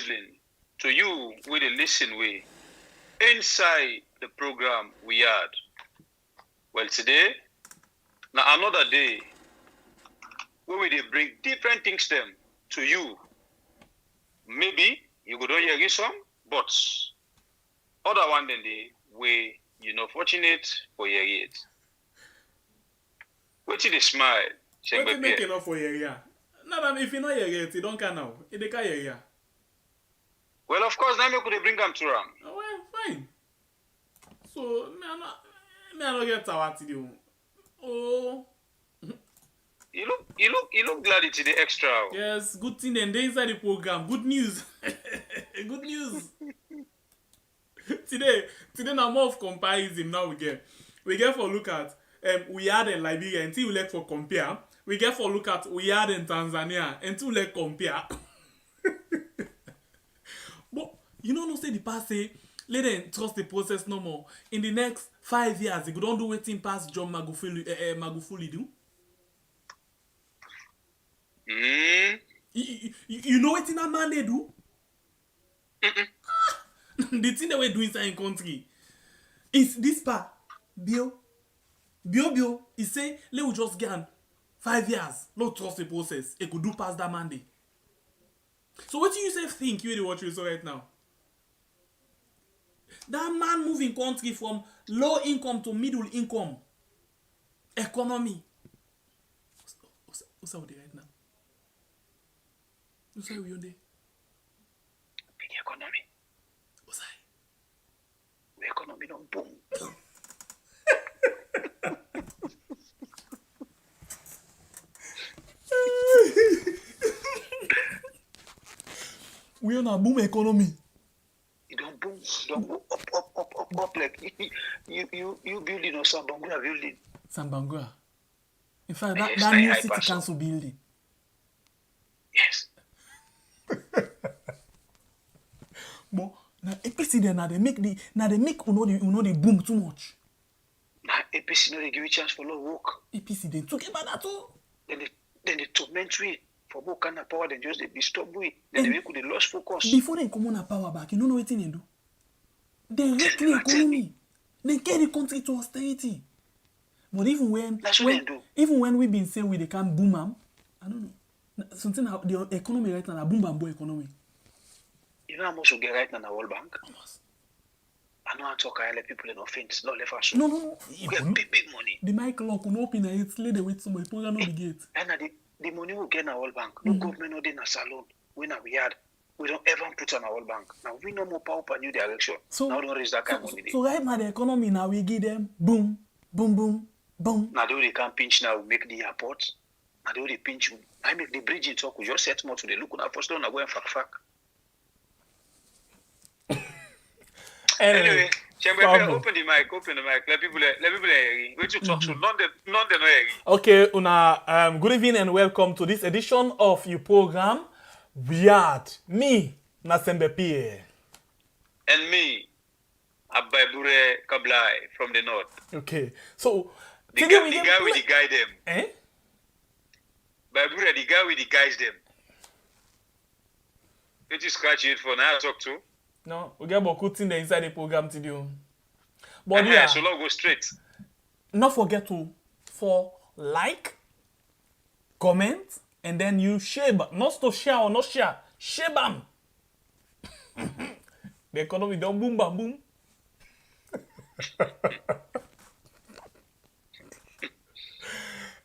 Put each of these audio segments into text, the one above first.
evening to you with a listen way inside the program we had. Well, today, now another day, where we bring different things them to you. Maybe you go don't hear some, but other one than the way you're not fortunate for your it. What did they smile? What you make enough for your Now, if you know your it, you don't can now. It dey carry your Well, of course, now we could bring them to Ram. Oh, well, fine. So, me I not get tawat to do. Oh. You look glad it's the extra. Yes, good thing and they inside the program. Good news. Good news. today now more of comparison now we get for look at we had in Liberia until we like for compare. We get for look at we had in Tanzania until we like compare. But you know no say the past say let them trust the process no more. In the next 5 years, they don't do waiting past John Magufuli do. You know what in a man they do? The thing that we're doing inside in country is this part. Bio. He say, let we just get 5 years. No trust the process. It could do past that Monday. So what do you say think you what you saw right now? That man moving country from low income to middle income. Economy. What's up with it right now? What's up with you there? Big economy. What's that? The economy don't boom. We on a boom economy. It don't boom up like you building or Sambangura building. Sambangura. In fact, that Yes, new I city pass on. council building. Yes. But now APC then now they make the boom too much. Now APC no they give you chance for low work. APC they took about that too. Then they torment we for more kind of power than just they disturb we. Then they make they lost focus. Before they come on a power back, you know what they do? They wreck the economy. They get the country to austerity. But even when we've been saying they can't boom them, I don't know. Something the economy right now, a boom bamboo economy. You know how much you get right now in the World Bank? Almost. I know I talk I let people in offense, not left us. No. We get big money. The mic lock will open and it's laid with somebody program on the gate. And the money we get in the World Bank, no government no in a salon. We had. We don't ever put on our World Bank. Now we no more power per new direction. So, now don't raise that kind of money. So right now the economy now we give them boom. Now they can pinch now, make the airport. Now they pinch. I make the bridge in talk. We just set more to the look. Now first don't go and fuck. Anyway, open the mic. Let people hear. Wait to talk so none they know hear. Okay, una good evening and welcome to this edition of your program. Weird. Me, Nasembe Pierre. And me, Abaibure Kablai from the north. Okay, so the guy with the guy them. Eh? Baibure, the guy with the guys them. Did you scratch it for now? Talk to. No, we get beaucoup things inside the program to do. But yeah, so long go straight. Not forget to like, comment, and then you share. Not to share or not share. Share bam. The economy don't boom bam boom.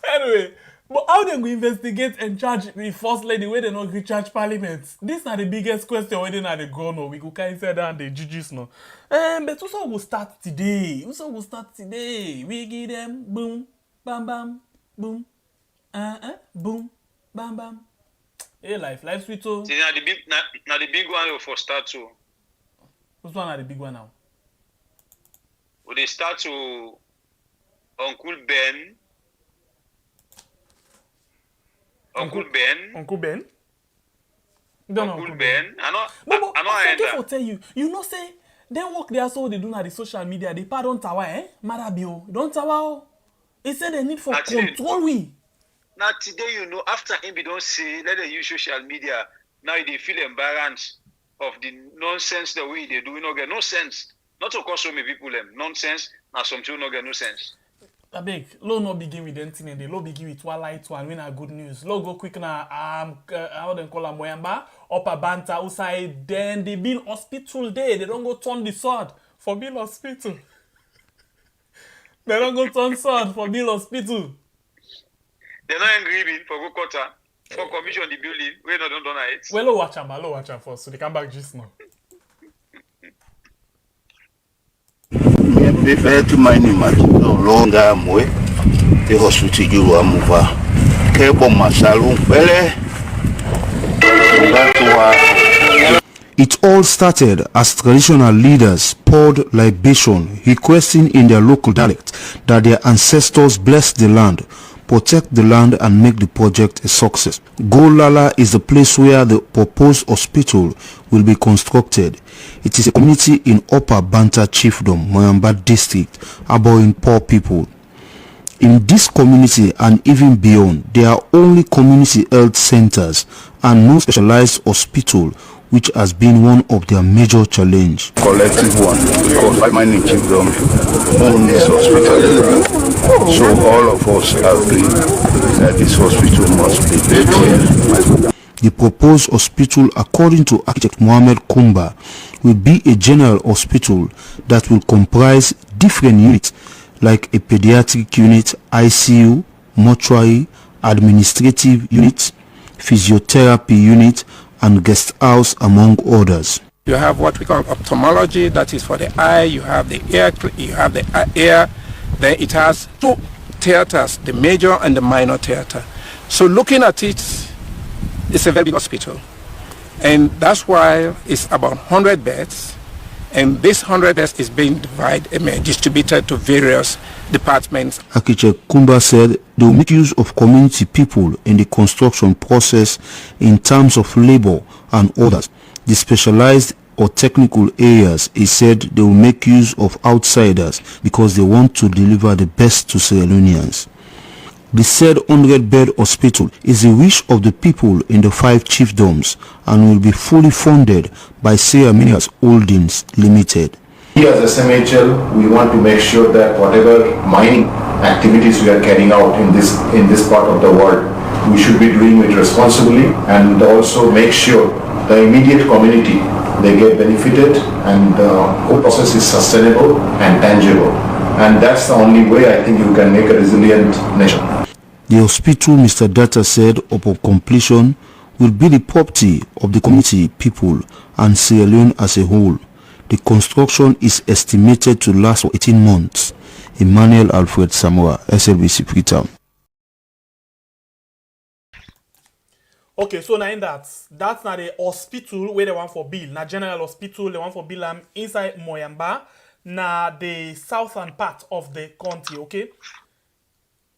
Anyway, but how they go investigate and charge the first lady where they not recharge parliament? These are the biggest question where they not the go no. We go carry inside down the judges no. But also will start today. We give them boom, bam bam, boom, boom, bam bam. Hey, life sweet oh. See now the big one will for start to. Which one are the big one now? Will they start to Uncle Ben? Uncle Ben? Uncle Ben? Uncle Ben? I know I for tell you. You know say, then work there so they do na the social media. They pardon tower, Marabio. Don't tower. They say they need for control we. Now today, you know, after him, we don't say, let them use social media. Now they feel embarrassed. of the nonsense the way they do, we no get no sense. Not to cause so many people them nonsense, now some people no get no sense. I beg, low no begin with anything and the low begin with Twilight one, win a good news. Low go quick now, how they call them Moyamba, upper banter outside, then the Bill Hospital day, they don't go turn the sword for Bill Hospital. They don't go turn sword for Bill Hospital. They're not angry for go quarter, for commission the building, we not done it. Well, low watch them first, so they come back just now. Prefer to mine much no longer mwe the hospital you are move kebo masalu pele. It all started as traditional leaders poured libation, requesting in their local dialect that their ancestors bless the land, protect the land and make the project a success. Golala is the place where the proposed hospital will be constructed. It is a community in Upper Banta Chiefdom, Moyamba district, harboring poor people. In this community and even beyond, there are only community health centers and no specialized hospital, which has been one of their major challenge. Collective one, because by mining chiefdom own this hospital. So all of us agree that this hospital must be built. The proposed hospital, according to architect Mohamed Kumba, will be a general hospital that will comprise different units like a pediatric unit, ICU, mortuary, administrative unit, physiotherapy unit, and guest house, among others. You have what we call ophthalmology, that is for the eye. You have the ear, then it has two theaters, the major and the minor theater. So looking at it, it's a very big hospital, and that's why it's about 100 beds, and this 100 beds is being distributed to various departments. Architect Kumba said they will make use of community people in the construction process in terms of labor and others. The specialized or technical areas, he said they will make use of outsiders because they want to deliver the best to Sierra Leoneans. The said 100-bed hospital is the wish of the people in the 5 chiefdoms and will be fully funded by Sierra Leoneans Holdings Limited. We as SMHL, we want to make sure that whatever mining activities we are carrying out in this part of the world, we should be doing it responsibly and also make sure the immediate community, they get benefited and the whole process is sustainable and tangible. And that's the only way I think you can make a resilient nation. The hospital, Mr. Data said, upon completion, will be the property of the community, people, and Sierra Leone as a whole. The construction is estimated to last for 18 months. Emmanuel Alfred Samoa, SLBC Freetown. Okay, so now in that's not the hospital where they want for Bill. Now general hospital, they want for Bill inside Moyamba, na the southern part of the country, okay?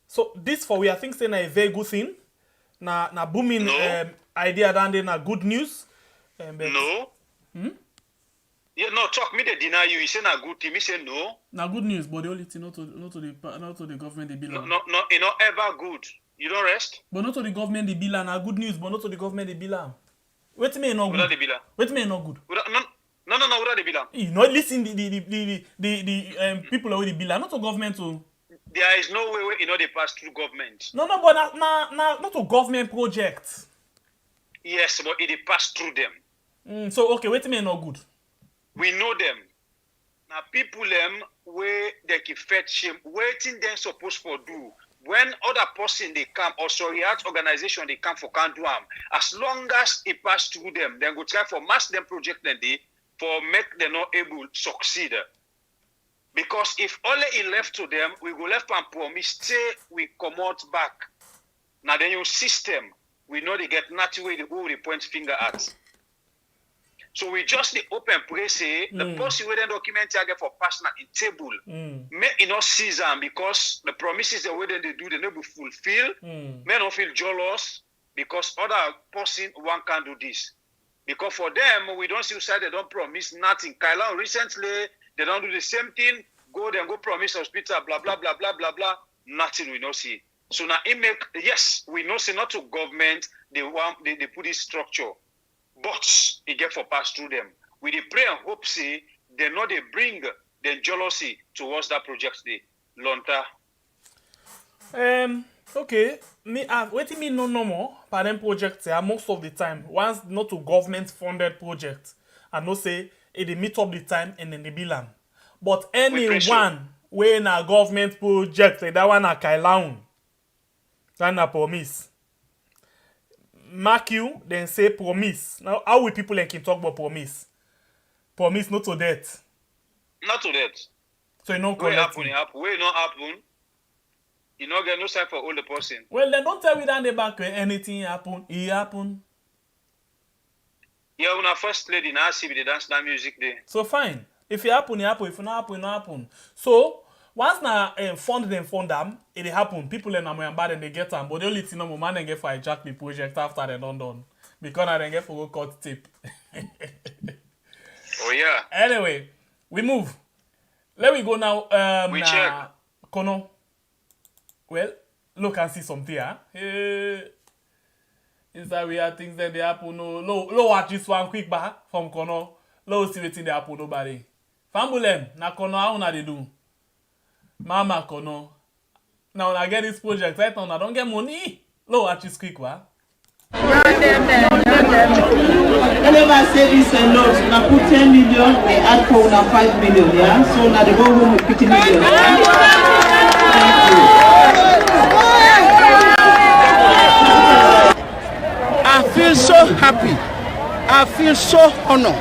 So this for we I think saying a very good thing. Na booming idea than then a good news. No. Yeah, no, talk me they deny you. He say na good thing. Me say no. Na good news, but the only thing not to the government they belong. No, you know ever good. You don't rest. But not to the government they belong. Na good news, but not to the government they belong. Wait me no good. Wait me no good. No, where they belong? You know, listen the people already belong. Not to government to. There is no way you know they pass through government. No, but not to government project. Yes, but it pass through them. So okay, wait me no good. We know them. Now people them where they can fetch him, waiting them supposed for do. When other person they come, or sorry, art organization they come for can do them. As long as it pass through them, then go try for mass them project then they for make them not able to succeed. Because if only it left to them, we go left and promise stay we come out back. Now the new system, we know they get nothing where they point finger at. So we just the open pray say the person where the document target for personal in table may not seize them because the promises the way they do they never fulfill. May not feel jealous because other person one can do this. Because for them we don't see side they don't promise nothing. Kaila recently they don't do the same thing. Go promise hospital blah blah blah blah blah blah. Nothing we not see. So now it make yes we know say not to government they put this structure. but it get for pass through them. We dey pray and hope say they not they bring the jealousy towards that project they lonta. Okay. Me waiting me no more for them projects most of the time. Once not to government funded project, I know say it meet up the time and then they bill am. But anyone when a government project like that one a kailaun. That na promise. Mark you, then say promise. Now how will people like can talk about promise? Promise not to death. Not to that. So you know Where happen, it happen. Where not happen, you not get no sign for all the person. Well, then don't tell me down the back when anything happen, it happen. Yeah, when I first lady now see the dance that music there. So fine. If it happen, it happen. If it not happen, it not happen. So once na fund them, it happen. People in Namoyan bad and they get them, but the only thing no man they get for hijack the project after they done. Because I then get for go cut tip. Oh yeah. Anyway, we move. Let me go now. We check. Kono. Well, look and see something, huh? Is that we have things that they happen? No, watch this one quick back from Kono. Low see what they happen nobody. Fambulem, na Kono, how na they do? Mama Kono. Now I get this project right now, I don't get money. Low watch this quick, wa? I never say this a lot. Now put 10 million, they add for 5 million, yeah? So now they go home with 50 million. Thank you. I feel so happy. I feel so honored.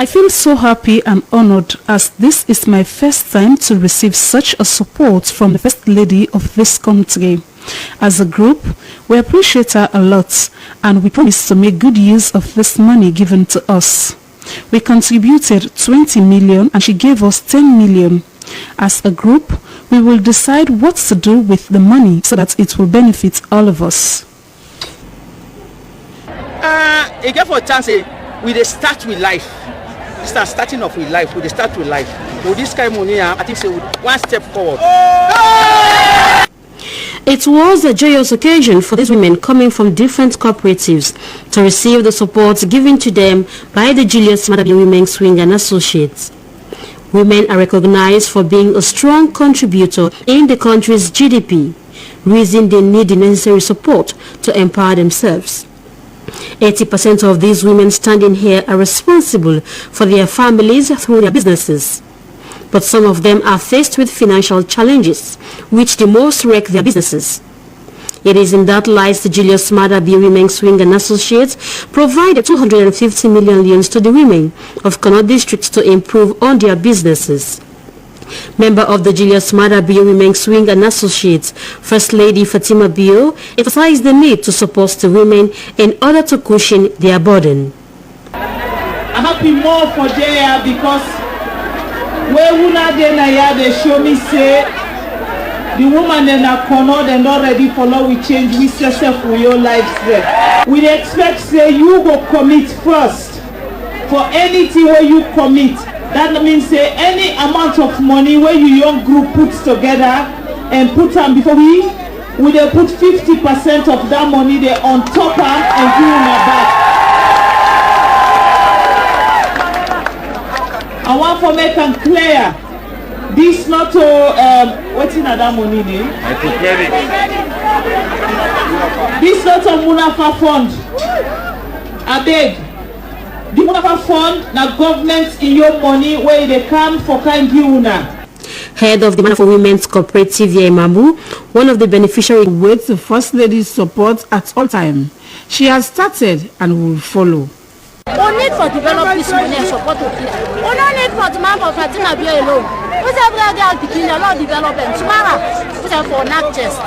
I feel so happy and honored as this is my first time to receive such a support from the First Lady of this country. As a group, we appreciate her a lot and we promise to make good use of this money given to us. We contributed 20 million and she gave us 10 million. As a group, we will decide what to do with the money so that it will benefit all of us. Again for a chance, we dey start with life. Starting off with life. We dey start with life. With this kind of money, I think say one step forward. It was a joyous occasion for these women coming from different cooperatives to receive the support given to them by the Julius Maada Bio Women Swing and Associates. Women are recognized for being a strong contributor in the country's GDP, reason they need the necessary support to empower themselves. 80% of these women standing here are responsible for their families through their businesses. But some of them are faced with financial challenges, which the most wreck their businesses. It is in that light the Julius Maada Bio Women Swing and Associates provided 250 million loans to the women of Kano districts to improve on their businesses. Member of the Julius Maada Bio Women Swing and Associates, First Lady Fatima Bio, emphasized the need to support the women in order to cushion their burden. I'm happy more for there because where una dey na here they show me say the woman in a corner they're not ready for law we change we yourself for your lives there. We expect say you go commit first for anything where you commit. That means say any amount of money where your young group puts together and put them before we dey put 50% of that money there on top and give them back. I want to make them clear. This not to what's in that money name? This not a Munafa fund. I beg. The Munafa fund na government in your money where they come for kind una. Head of the Manafo Women's Cooperative Yaimabu, one of the beneficiaries, With the First Lady's support at all time. She has started and will follow. We need for develop this money and support of it. We don't need for the man for Fatima Bio alone. We have to begin a lot of development. Tomorrow, we have for NAC chest.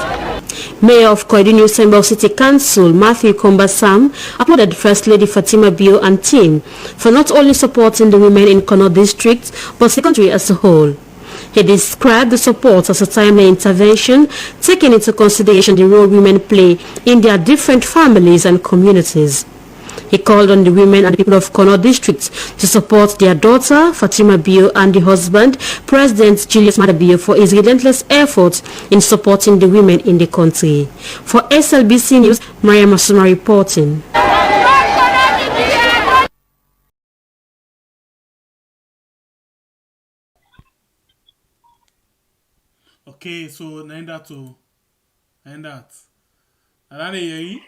Mayor of Koiduni Sembo City Council, Matthew Kombasam, applauded First Lady Fatima Bio and team for not only supporting the women in Kano district, but the country as a whole. He described the support as a timely intervention, taking into consideration the role women play in their different families and communities. He called on the women and the people of Kano district to support their daughter, Fatima Bio, and the husband, President Julius Maada Bio, for his relentless efforts in supporting the women in the country. For SLBC News, Maria Masuma reporting. Okay, so nine that to and that. And then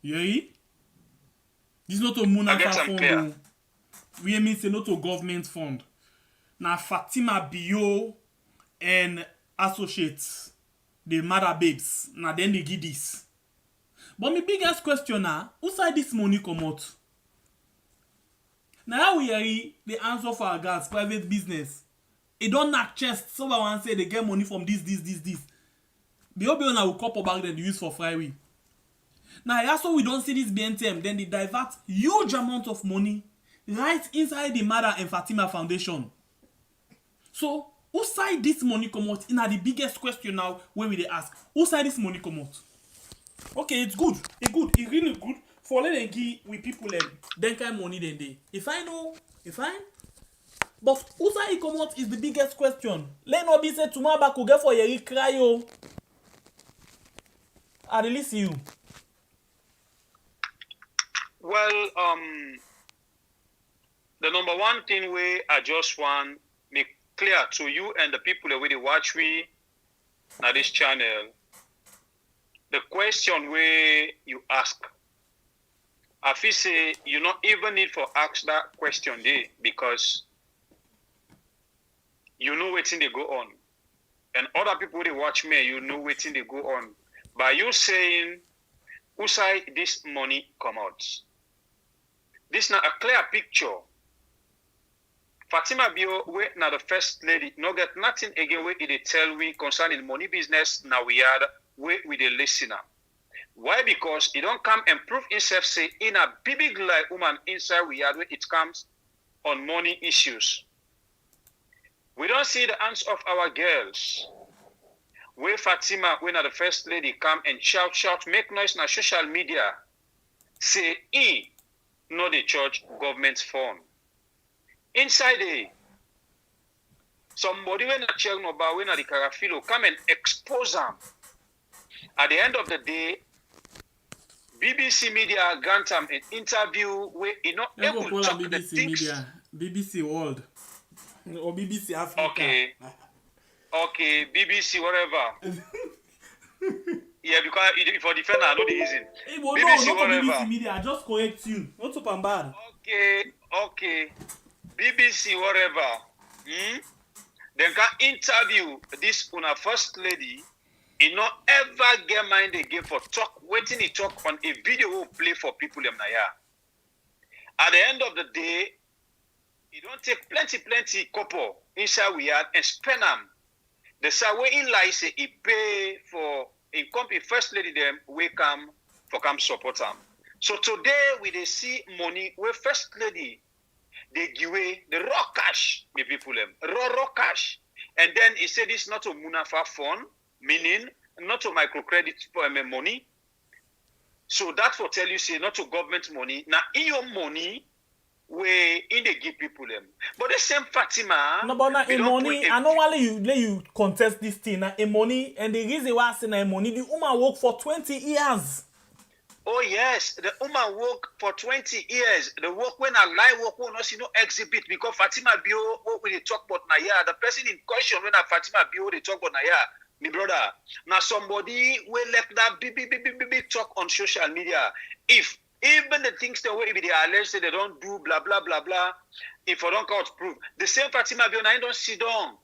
Yei? This not a I Munafa guess I'm fund. clear. Oh. We mean say not a government fund. Now Fatima Bio and associates, the mother babes. Now then they give this. But my biggest question now, who side this money come out? Now we hear the answer for our guys, private business. It don't knock chest. Someone say they get money from this. The OBO now will couple back then they use for Friday. Now also we don't see this BNTM, then they divert huge amount of money right inside the Mother and Fatima Foundation. So who side this money come out? In the biggest question now where we they ask, who side this money come out? Okay, it's good. It's really good for let them give with people then kind money then they. If I know, if I but who side it come out is the biggest question. Let not be said tomorrow back will get for your cry yo. I release you. Well, the number one thing we I just want make clear to you and the people that will watch me on this channel. The question where you ask, I feel say you not even need for ask that question there because you know what's in they go on. And other people they watch me, you know what's in they go on. By you saying, who side this money come out? This not a clear picture. Fatima Bio, we now the first lady, no get nothing again where it tell we concerning money business now we had with the listener. Why? Because it don't come and prove itself say in a big like woman inside we had where it comes on money issues. We don't see the answer of our girls. Where Fatima, when the first lady come and shout, make noise on social media, say no the church government phone. Inside somebody when a check no ba when the Carafilo come and expose them. At the end of the day, BBC Media grant them an interview where he not able to talk the things. Media, BBC World, or BBC Africa. Okay, BBC whatever. Yeah, because for defender I know the reason. Hey, well, BBC no, whatever. BBC Media, I just correct you. Not so bad. Okay. BBC whatever. Then can interview this una first lady. He not ever get mind again for talk. Waiting he talk on a video will play for people them naya. At the end of the day, he don't take plenty couple inside we had and spend them. The same way in life say he pay for in company first lady them we come support them. So today we they see money where first lady they give away the raw cash, me people them raw cash, and then he said this not a Munafa fund, meaning not to microcredit for money. So that for tell you say not to government money. Now in your money we in they give people them. But the same Fatima. No, but now in money, I know why you contest this thing. Now in money, and the reason why I say now money, the woman work for 20 years. Oh yes, the woman work for 20 years. The work when I lie work will not see no exhibit because Fatima Bio what we talk about now yeah. The person in question when I Fatima Bio they talk about now yeah. My brother, now somebody will let that big talk on social media. If even the things the way they allege say they don't do blah blah blah blah, if I don't count proof, the same Fatima Bio now don't sit down.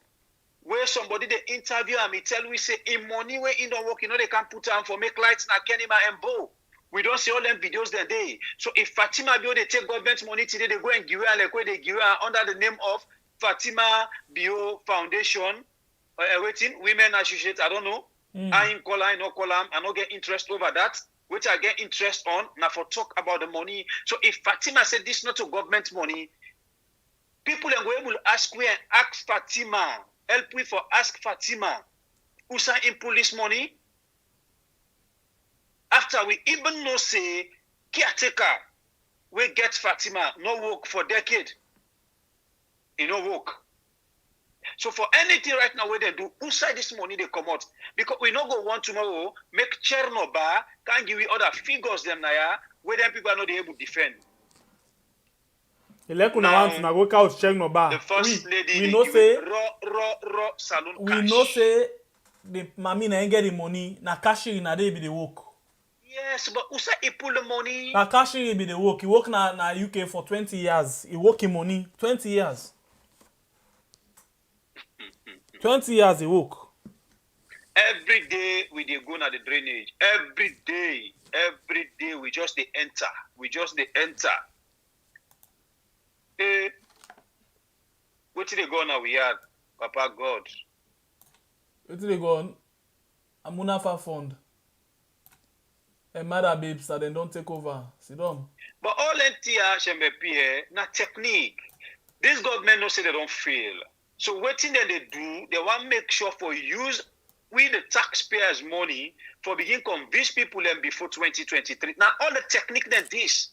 Where somebody they interview and me tell we say in money where in don't work, you know they can put on for make lights na Kenima and Bo. We don't see all them videos that day. So if Fatima Bio they take government money today, they go and give her like where they give her under the name of Fatima Bio Foundation. Waiting, women associate, I don't know. I in call, I no call, I not get interest over that. Which I get interest on, now for talk about the money. So if Fatima said this not to government money, people are going to ask we and ask Fatima, help we for ask Fatima, who sign in police money? After we even know say, caretaker, we get Fatima, no work for decade. No work. So for anything right now where they do, who side this money they come out? Because we not go want tomorrow, make Chernobyl, can give you other figures them now, where them people are not able to defend. Now, Now, na go couch check no bar. the first lady, we they know give say raw salon we cash. know say the mommy na ain't get the money. Na cashier na they be the work. Yes, but who said he pull the money? Na cashier be the work. He work na UK for 20 years. He work in money 20 years. 20 years he work. Every day we dey go na the drainage. Every day we just dey enter. We just dey enter. What did they go now we had? Papa God. What did they go on? A Munafa fund. And mother babes that they don't take over. Sit down. But all NTR Shembe na technique. This government no say they don't fail. So what thing that they do, they want to make sure for use with the taxpayers' money for begin convince people them before 2023. Now all the technique than this.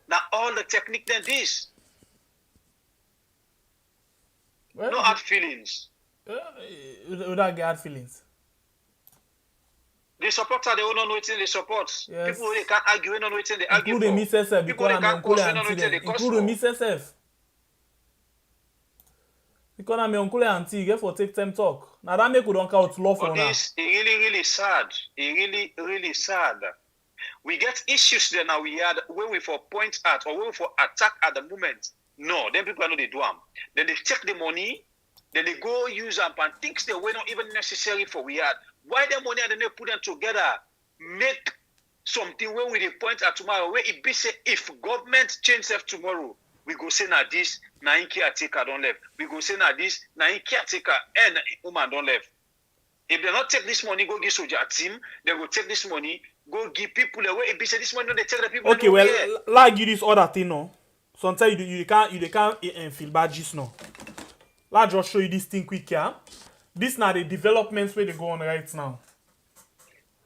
Now all the technique than this. Well, no hard feelings. Without hard feelings. The supporter they don't know waiting they support. Yes. People they can't argue, they don't know waiting they argue Including me self, people they can't cause, they don't know waiting they cause. Including me self. Because I'm your uncle and auntie, get for take time talk. Now that make we don't count law for now. This is really sad. It really sad. We get issues there now we had where we for point at or where we for attack at the moment. No, then people know they do them. Then they take the money, then they go use them and things they were not even necessary for we had. Why the money and then they put them together, make something where we they point at tomorrow, where it be say if government change self tomorrow, we go say na this, na in caretaker don't left. We go say na this, na in caretaker and woman don't left. If they not take this money, go give soldier team, they go take this money, go give people away. If they say this money, no, they take the people. Okay, well, like you this other thing, no. Sometimes you can't feel bad just now. Let's just show you this thing quick here. This now the developments where they go on right now.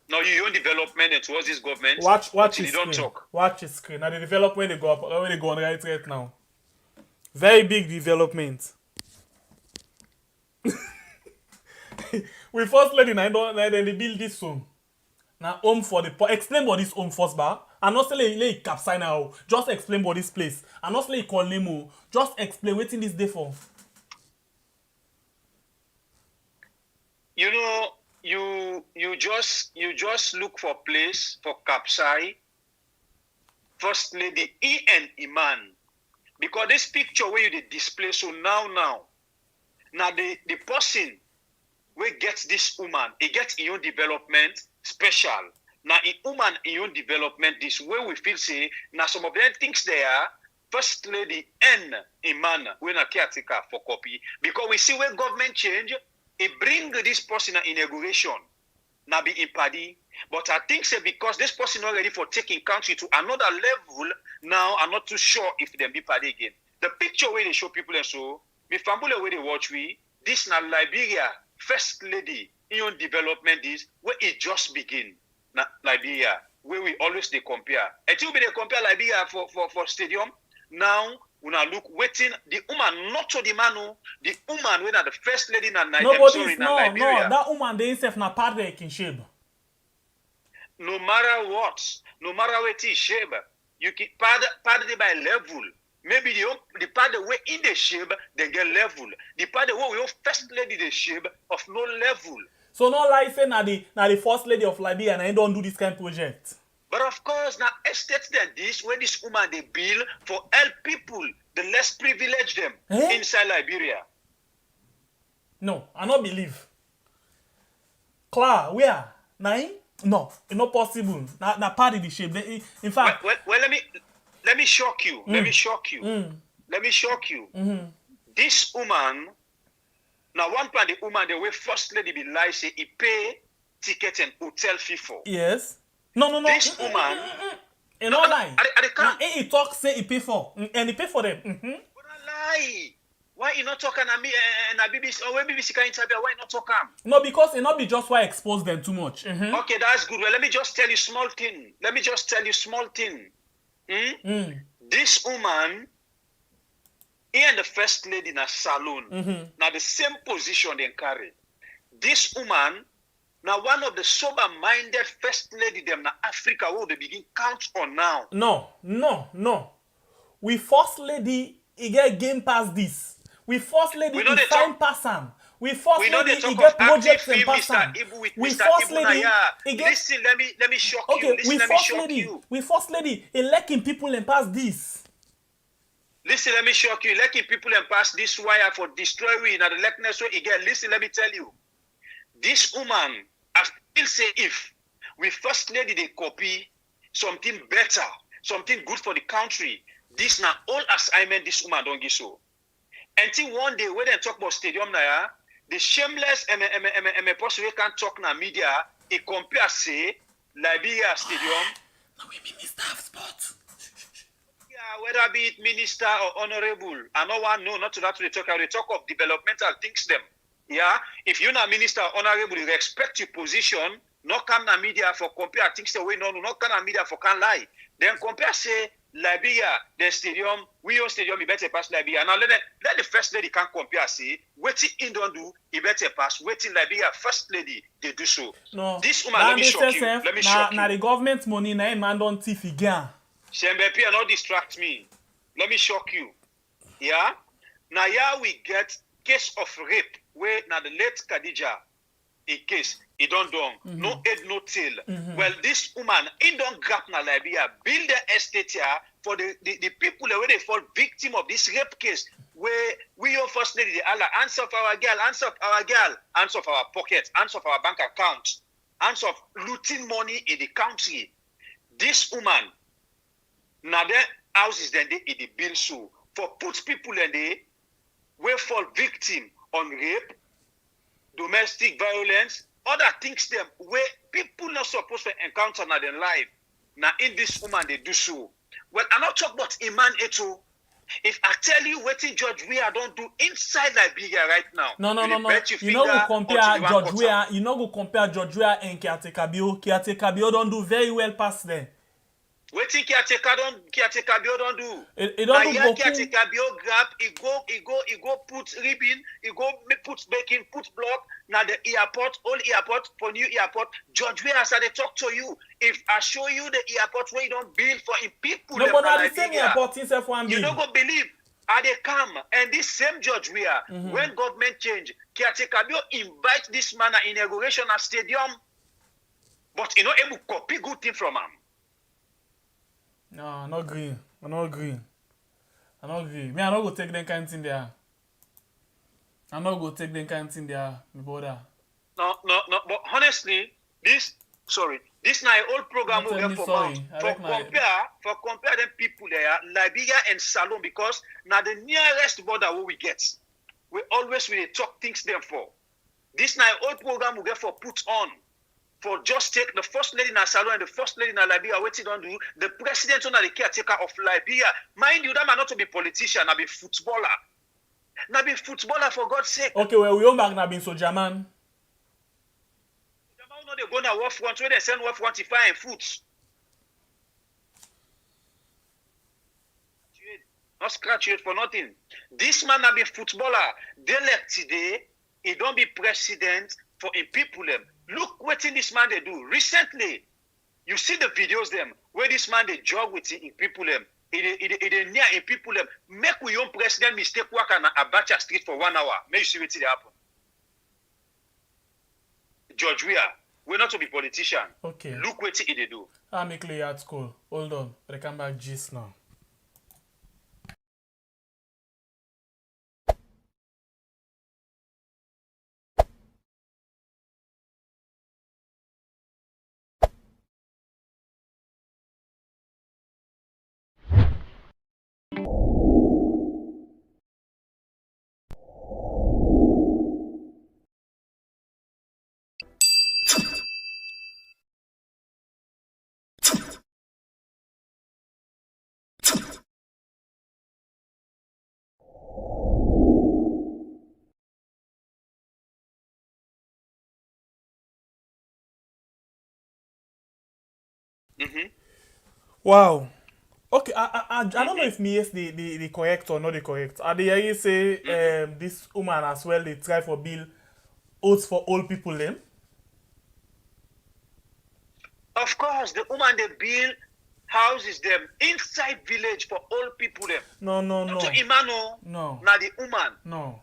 No, you own development and towards this government. Watch his screen. Don't talk. Watch his screen. Now the development where they go on right now. Very big development. We first let in they build this home. Now home for the poor. Explain what this home first bar. And not say lay capside now. Just explain what this place. And not say call Nemo. Just explain what in this day for. You know, you just look for place for capside. First lady E and Iman. Because this picture where you dey display so now the person where gets this woman, it gets your own development special. Now in woman in own development, this way we feel say now some of them things there, first lady and Iman when a caretaker for copy. Because we see when government change, it bring this person in inauguration. Now be in party. But I think say because this person not ready for taking country to another level, now I'm not too sure if them be party again. The picture where they show people and so, me family where they watch we, this now Liberia, first lady in your development is where it just begin. Now Liberia, where we always they compare. Until we they compare Liberia for stadium, now when I look waiting the woman not to the man, the woman when are the first lady in Liberia. No, that woman they self na part they can shape. No matter what, no matter what it is shape, you can part it by level. Maybe the part the way in the shape they get level. The part the way we first lady the shape of no level. So not like say na the first lady of Liberia and I don't do this kind of project. But of course, now estates than this, where this woman they build for help people, the less privileged them inside Liberia. No, I don't believe. Clara, where? Nine? No, it's not possible. Na part of the shape. In fact, well, let me shock you. Let me shock you. Let me shock you. This woman, now one part the woman the way first lady be lie say he pay ticket and hotel fee for. Yes. No. This woman. You know lie. Now he talk say he pay for, and he pay for them. But I lie. Why you not talking at me and a BBC or when BBC can interview? Why not talk am? No, because it not be just why expose them too much. Okay, that's good. Well, let me just tell you small thing. This woman, he and the first lady in a salon, now the same position they carry. This woman, now one of the sober-minded first lady them na Africa who they begin count on now. No. We first lady, he get game past this. We first lady, he fine pass am. We first lady, he get projects and pass am. We first lady, he get. Listen, let me shock you. Okay, Listen, we first lady, he letting people and pass this. Listen, let me shock you. Letting people and pass this wire for destroying and the likeness so again. Listen, let me tell you. This woman, I still say if we first lady they copy something better, something good for the country, this now all assignment this woman don't give so. Until one day when they talk about stadium now, the shameless person we can't talk na media, he compare say Liberia stadium. Now we minister of sports. Yeah, whether be it minister or honorable, I no one know not to that to talk. They talk of developmental things them. Yeah, if you're not minister or honorable, you respect your position. Not come na media for compare things the way no, not come na media for can lie. Then compare say Liberia, the stadium, we own stadium, he better pass Liberia. Now let the first lady can compare say waiting in don't do, he better pass. Waiting Liberia first lady they do so. No, this woman let me shock you. Let me shock you. Now the government money na man don't thief again. Shembepi, not distract me. Let me shock you. Yeah? Now here we get case of rape where now the late Khadija in case he don't no head no tail. Well, this woman in don't grab na Liberia build the estate here for the people where they fall victim of this rape case where we your first lady Allah answer of our girl, answer of our pocket, answer of our bank account, answer of looting money in the country. This woman now the houses then they in the bill so for put people in there where fall victim on rape, domestic violence, other things them where people not supposed to encounter in their life. Now in this woman they do so. Well, I'm not talking about Iman Eto. If I tell you what Judge Weah don't do inside Liberia right now. No. You know go compare Judge Weah. You know go compare Judge Weah and Kiate Kabio. Kiate Kabio don't do very well past there. Wetin Kiate Kabio don't do. It don't do Kiate Kabio grab, he go put ribbon, he go put baking, put block. Now the airport, old airport for new airport. Judge Weah as I talk to you. If I show you the airport where you don't build for in people, no, but the same airport himself one you don't go believe. Are they come and this same Judge Weah, when government change, Kiate Kabio invite this man in inauguration at stadium, but he not able to copy good thing from him. No, I'm not green. Me, I not go take them kind of thing there. My brother. No. But honestly, this now old program will get for compare them people there, Liberia and Salon, because now the nearest border where we get, we always will talk things them for. This now old program will get for put on. For just take the first lady in Salon and the first lady in Liberia, what don't do, the president on the caretaker of Liberia. Mind you, that man not to be politician, na be footballer. Na be footballer for God's sake. Okay, well, we all back na be soldier man. Soldier man no they go na war front, where they send war front to find foot. Not scratch it for nothing. This man na be footballer. They left today, he don't be president for in people them. Look what this man they do. Recently, you see the videos them where this man they jog with in people them. It near in people them. Make we own president mistake work on Abacha Street for 1 hour. May you see what it happen. Judge Weah, we're not to be politician. Okay. Look what they do. I'm a clear at school. Hold on. They come back just now. Wow. Okay, I don't know if me is the correct or not the correct. Are they hear you say this woman as well they try for bill oaths for old people them? Of course, the woman they bill houses them inside village for all people them. No. Not to Imano. No. Na the woman. No.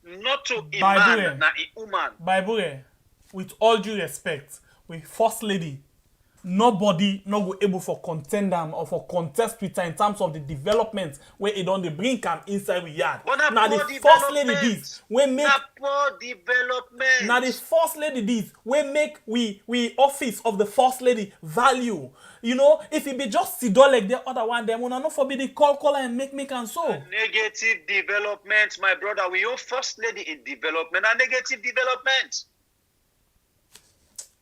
Not to Iman, na the woman. Bible, with all due respect, with First Lady, nobody no go able for contend them or for contest with her in terms of the development where it on the bring am inside we yard. Now the First Lady this we make poor development. Now the First Lady this we make we office of the First Lady value. You know, if it be just sit down like the other one, them wanna not forbid the call and make and so. Negative development, my brother. We own First Lady in development and negative development.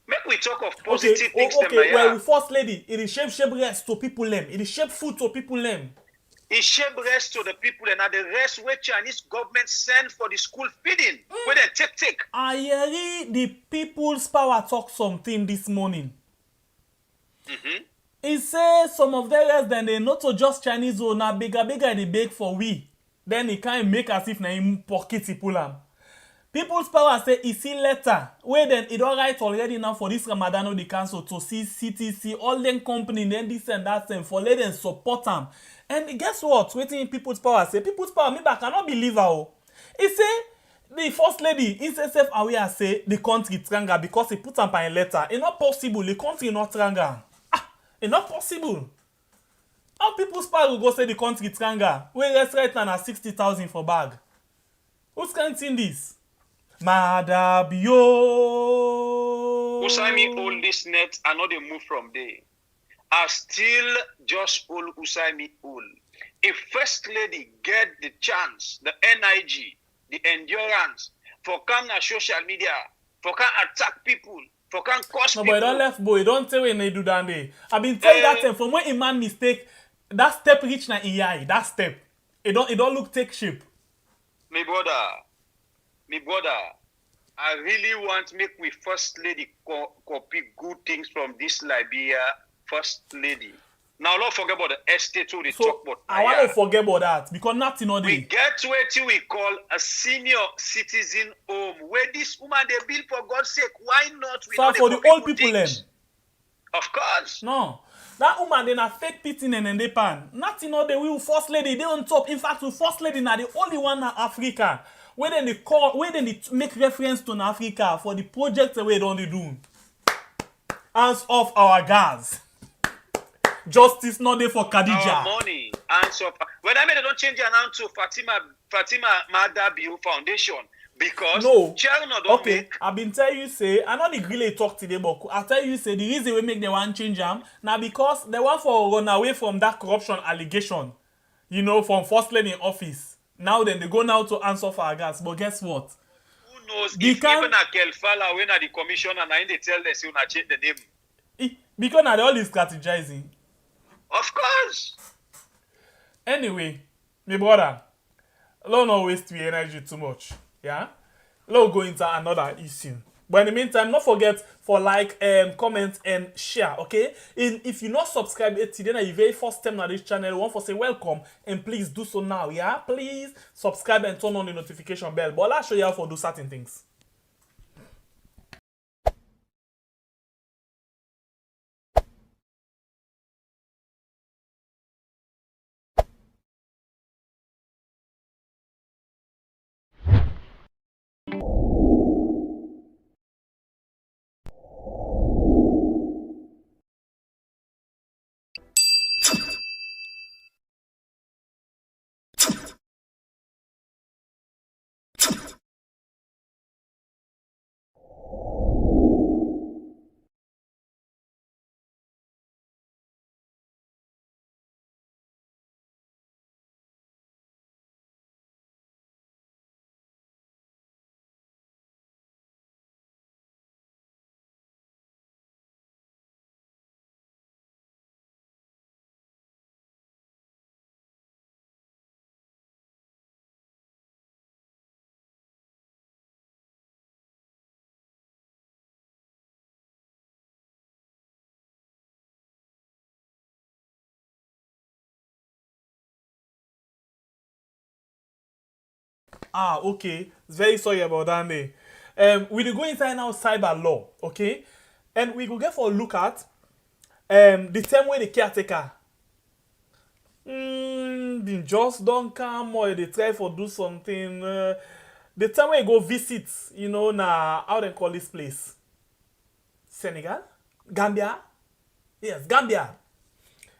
Make we talk of positive things. Okay, well, with First Lady, it is shape rest to people them. It is shape food to people them. It shape rest to the people and the rest where Chinese government send for the school feeding. Where they take. I hear the People's Power talk something this morning. He say some of the rest then they not so just Chinese or na bigger they bake for we. Then he can't make as if na him pocket he pull am. People's Power say he see letter where then it all right already now for this Ramadan of the council to see CTC all them company then this and that thing for let them support them. And guess what? Waiting People's Power say People's Power maybe I cannot believe her. He say the First Lady he say self aware say the country stronger because he put up a letter. It's not possible. The country not stronger. It's not possible. How People's Power will go say the country stronger? We rest right now at 60,000 for bag. Who's counting this? Madabio. Usaimi hold this net and not they move from there. I still just hold Usaimi hold. If First Lady get the chance, the NIG, the endurance, for come na social media, for can attack people, for can cause people. No, boy, don't left boy. Don't tell when they do that day. I've been telling that time from when a man mistake, that step reach na EI, that step. It don't look take shape. My brother, I really want make we First Lady copy good things from this Liberia First Lady. Now, don't forget about the estate to the talk about. I want to forget about that because nothing on we get what we call a senior citizen home where this woman they build for God's sake. Why not? We so for the old people then. Of course. No. That woman then a fake pitting and they pan. Nothing on the will First Lady they on top. In fact, the First Lady now the only one in Africa. Where then they make reference to Africa for the project that we don't do. Hands off our gas. Justice not there for Khadija. Our money. Hands off. When I mean they don't change the name to Fatima Madabiu Foundation because no. Okay, make... I've been telling you say I don't really talk today, but I tell you say the reason we make the one change them now because they want for run away from that corruption allegation, you know, from First Lady in office. Now then they go now to answer for our gas. But guess what? Who knows if even a Kelfala when at the commission and I they tell them you change the name. Because now they all is strategizing. Of course. Anyway, my brother, let's not waste your energy too much. Yeah? Let's go into another issue. But in the meantime, don't forget for like, comment, and share, okay? And if you're not subscribed today, you're very first time on this channel, want for say welcome, and please do so now, yeah? Please subscribe and turn on the notification bell. But I'll show you how to do certain things. Okay. Very sorry about that. We will go inside now cyber law, okay? And we will get for a look at the same way the caretaker the just don't come or they try for do something. The time when you go visit, you know, now how they call this place? Senegal? Gambia? Yes, Gambia.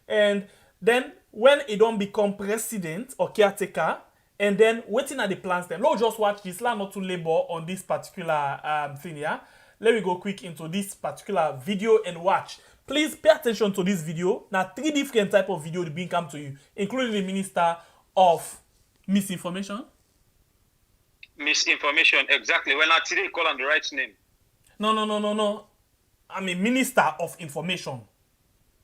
And then when it don't become president or caretaker, and then waiting at the plans then, let's just watch this, not to labor on this particular thing here. Let me go quick into this particular video and watch. Please pay attention to this video. Now, 3 different type of video being come to you, including the Minister of Misinformation. Misinformation, exactly. When I today call on the right name. No. I mean, Minister of Information.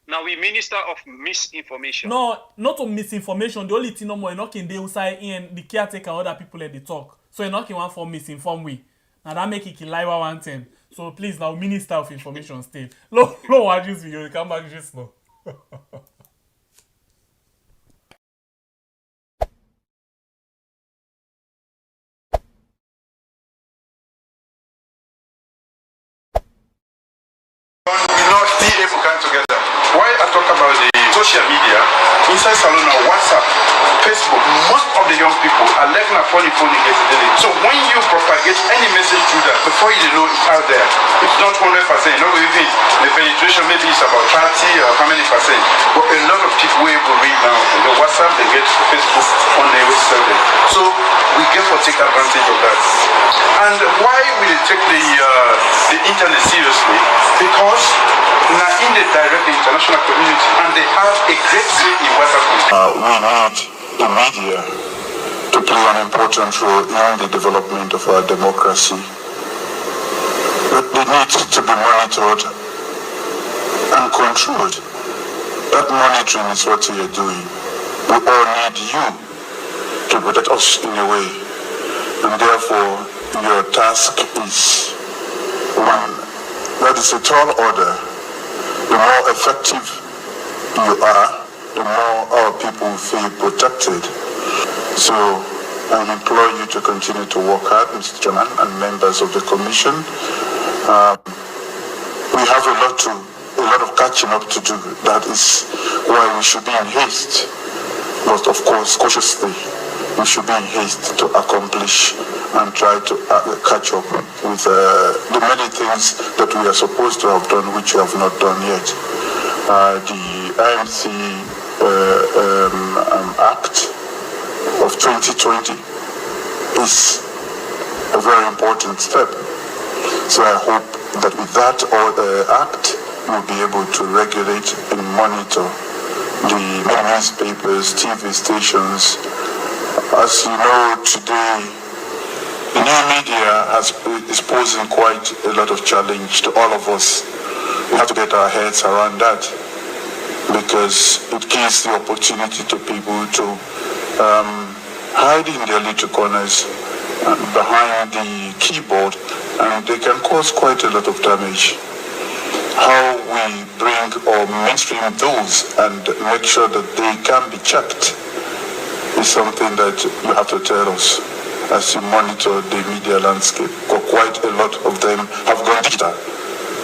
Now we Minister of Misinformation. No, not of misinformation. The only thing no more, you're not in the outside in the caretaker and other people at the talk. So you're not in one for misinform way. Now that make it lie one thing. So please now, Minister of Information stay. Low watch this video, you come back just now. People come together. Why I talk about the social media, inside Salona, WhatsApp, Facebook, most of the young people are left on a phone yesterday. So when you propagate any message through that, before you know it's out there, it's not 100%. You know, even the penetration maybe is about 30 or how many percent. But a lot of people will able to read now. The WhatsApp, they get Facebook on their website. So we get to take advantage of that. And why we take the internet seriously? Because now in the direct international community, and they have a great say in what happens. We need the media to play an important role in the development of our democracy. But they need to be monitored and controlled. That monitoring is what you're doing. We all need you to protect us in a way. And therefore, your task is one. That is a tall order. The more effective you are, the more our people feel protected. So I implore you to continue to work hard, Mr. Chairman and members of the Commission. We have a lot of catching up to do. That is why we should be in haste. But of course, cautiously, we should be in haste to accomplish and try to catch up with the many things that we are supposed to have done, which we have not done yet. The IMC Act of 2020 is a very important step. So I hope that with that act, we'll be able to regulate and monitor the newspapers, TV stations. As you know, today, the new media is posing quite a lot of challenge to all of us. We have to get our heads around that because it gives the opportunity to people to hide in their little corners behind the keyboard, and they can cause quite a lot of damage. How we bring or mainstream those and make sure that they can be checked is something that you have to tell us as you monitor the media landscape. Because quite a lot of them have gone digital,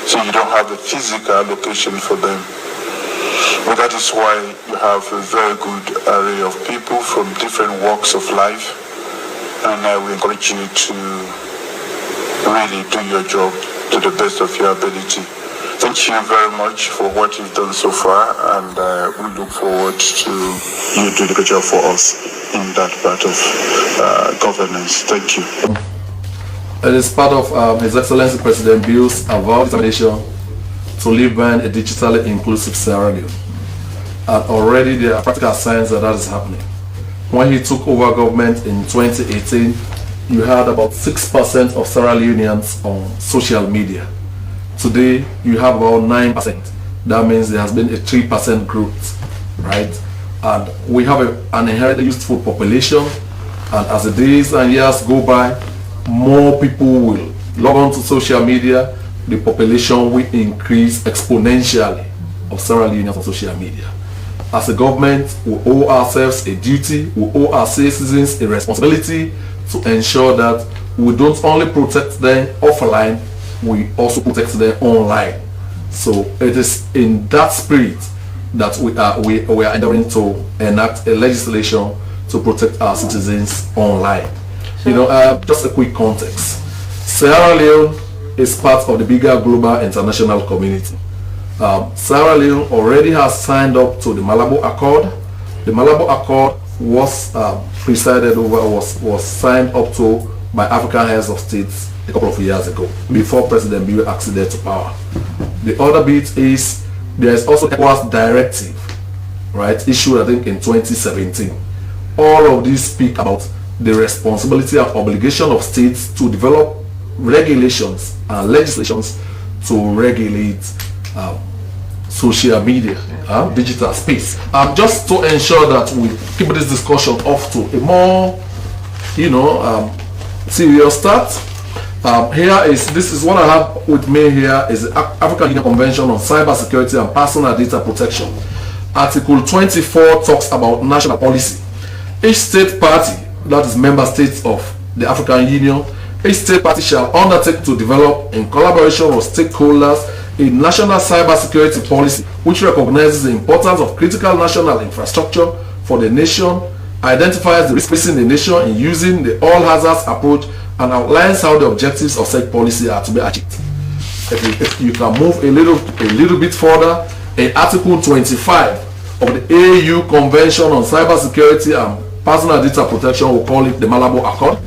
so you don't have a physical location for them. But that is why you have a very good array of people from different walks of life, and I will encourage you to really do your job to the best of your ability. Thank you very much for what you've done so far, and we look forward to you doing a good job for us in that part of governance. Thank you. It is part of His Excellency President Bill's avowed determination to live by a digitally inclusive Sierra Leone. And already there are practical signs that is happening. When he took over government in 2018, you had about 6% of Sierra Leoneans on social media. Today, you have about 9%. That means there has been a 3% growth, right? And we have an inherently useful population, and as the days and years go by, more people will log on to social media. The population will increase exponentially of Sierra Leoneans on social media. As a government, we owe ourselves a duty, we owe our citizens a responsibility to ensure that we don't only protect them offline, we also protect them online. So it is in that spirit that we are endeavoring to enact a legislation to protect our citizens online. Just a quick context. Sierra Leone is part of the bigger global international community. Sierra Leone already has signed up to the Malabo Accord. The Malabo Accord was presided over, was signed up to by African heads of states a couple of years ago, before President Bill acceded to power. The other bit is there is also ECOWAS directive, right, issued I think in 2017. All of these speak about the responsibility and obligation of states to develop regulations and legislations to regulate social media, digital space, just to ensure that we keep this discussion off to a more, serious start. This is what I have with me here is the African Union Convention on Cybersecurity and Personal Data Protection. Article 24 talks about national policy. Each state party, that is member states of the African Union, each state party shall undertake to develop, in collaboration with stakeholders, a national cybersecurity policy which recognizes the importance of critical national infrastructure for the nation, identifies the risk facing the nation in using the all hazards approach, and outlines how the objectives of such policy are to be achieved. If you can move a little bit further, in Article 25 of the AU Convention on Cybersecurity and Personal Data Protection, we call it the Malabo Accord.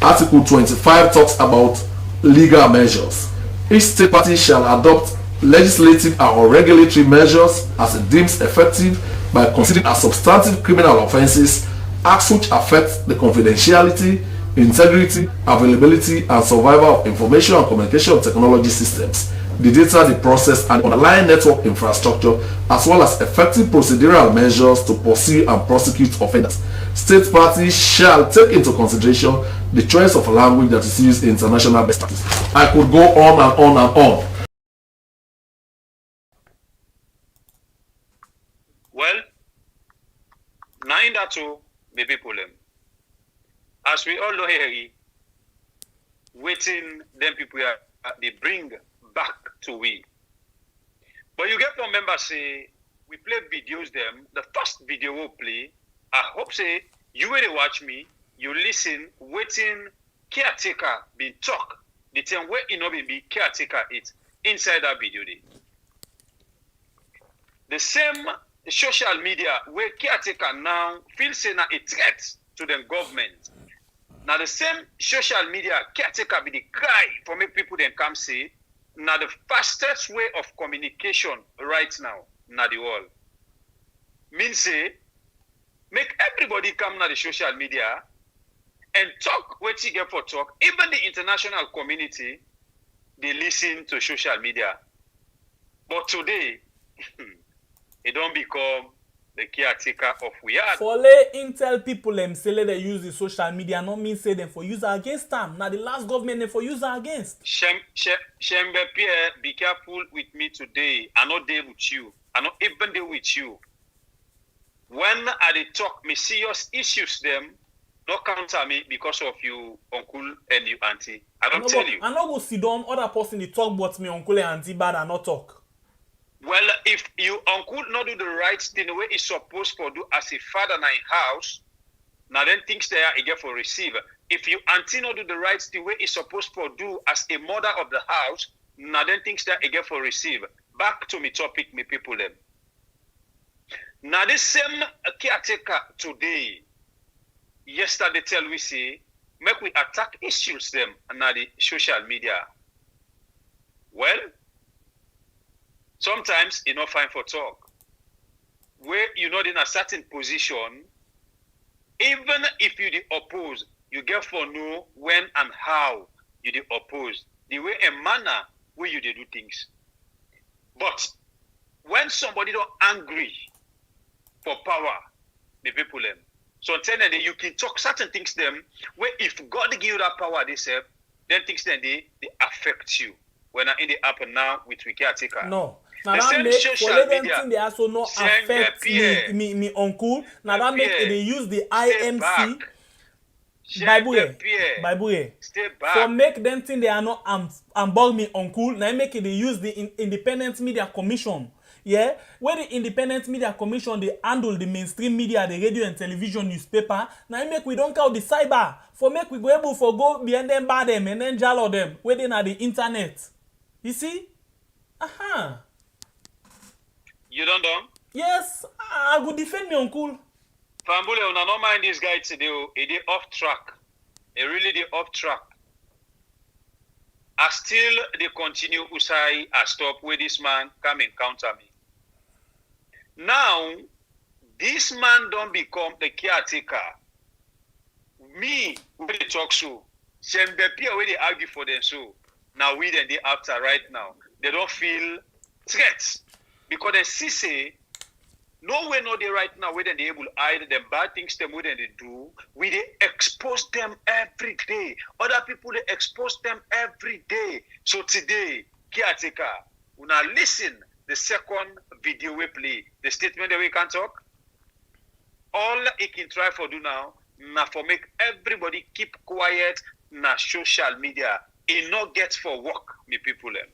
Article 25 talks about legal measures. Each state party shall adopt legislative or regulatory measures as it deems effective by considering as substantive criminal offences acts which affect the confidentiality, integrity, availability, and survival of information and communication technology systems, the data, the process, and underlying network infrastructure, as well as effective procedural measures to pursue and prosecute offenders. State parties shall take into consideration the choice of language that is used in international best practice. I could go on and on and on. Well, now in that too, baby problem. As we all know here, waiting them people they bring back to we. But you get to remember, say, we play videos them. The first video we'll play, I hope say you will watch me, you listen, waiting, caretaker be talk. The thing where you know be caretaker it inside that video day. The same social media where caretaker now feels say now a threat to the government. Now the same social media caretaker be the cry for make people then come say now the fastest way of communication right now na the world. Means say make everybody come na the social media and talk what you get for talk. Even the international community they listen to social media. But today it don't become the caretaker of we are. For lay intel people say they use the social media, not mean say them for use against them. Now the last government they for use against. Shembe Pierre, be careful with me today. I'm not there with you. I'm not even there with you. When I they talk me serious issues them, don't counter me because of you uncle and you auntie. I don't tell you. I not go sit down other person they talk about me uncle and auntie bad and not talk. Well, if you uncle not do the right thing the way it's supposed to do as a father in house, now then things there again for receive. If you auntie not do the right thing the way it's supposed to do as a mother of the house, now then things there again for receive. Back to me topic, me people them. Now the same caretaker today, yesterday tell we say, make we attack issues them now the social media. Well, sometimes it's not fine for talk. Where you're not in a certain position, even if you oppose, you get for know when and how you oppose. The way and manner where you do things. But when somebody don't angry for power, the people them. So tell them that you can talk certain things them where if God give you that power they say, then things then they affect you. When I in the happen now with we caretaker. No. Now that make for them they also not affect me uncle. Now that make they use the IMC. Bible. Stay back. For make them think they are not ambog me uncle. Now make it they use the Independent Media Commission. Yeah, where the Independent Media Commission they handle the mainstream media, the radio and television newspaper. Now make we don't count the cyber. For make we go able for go behind them, bar them, and then jalo them. Where they na the internet. You see? You don't know? Yes, I go defend me uncle. Fambule, una no mind this guy today. He dey off track. He really dey off track. I still they continue Usai. I stop where this man come encounter me. Now, this man don't become the caretaker. Me, where they talk so. Some the people where they argue for them so. Now we then they after right now. They don't feel threats. Because they see say, no way no they right now where they able to hide them bad things them where they do. We they expose them every day. Other people they expose them every day. So today, caretaker, we now listen the second video we play, the statement that we can talk. All it can try for do now for make everybody keep quiet na social media. It not get for work, me people them.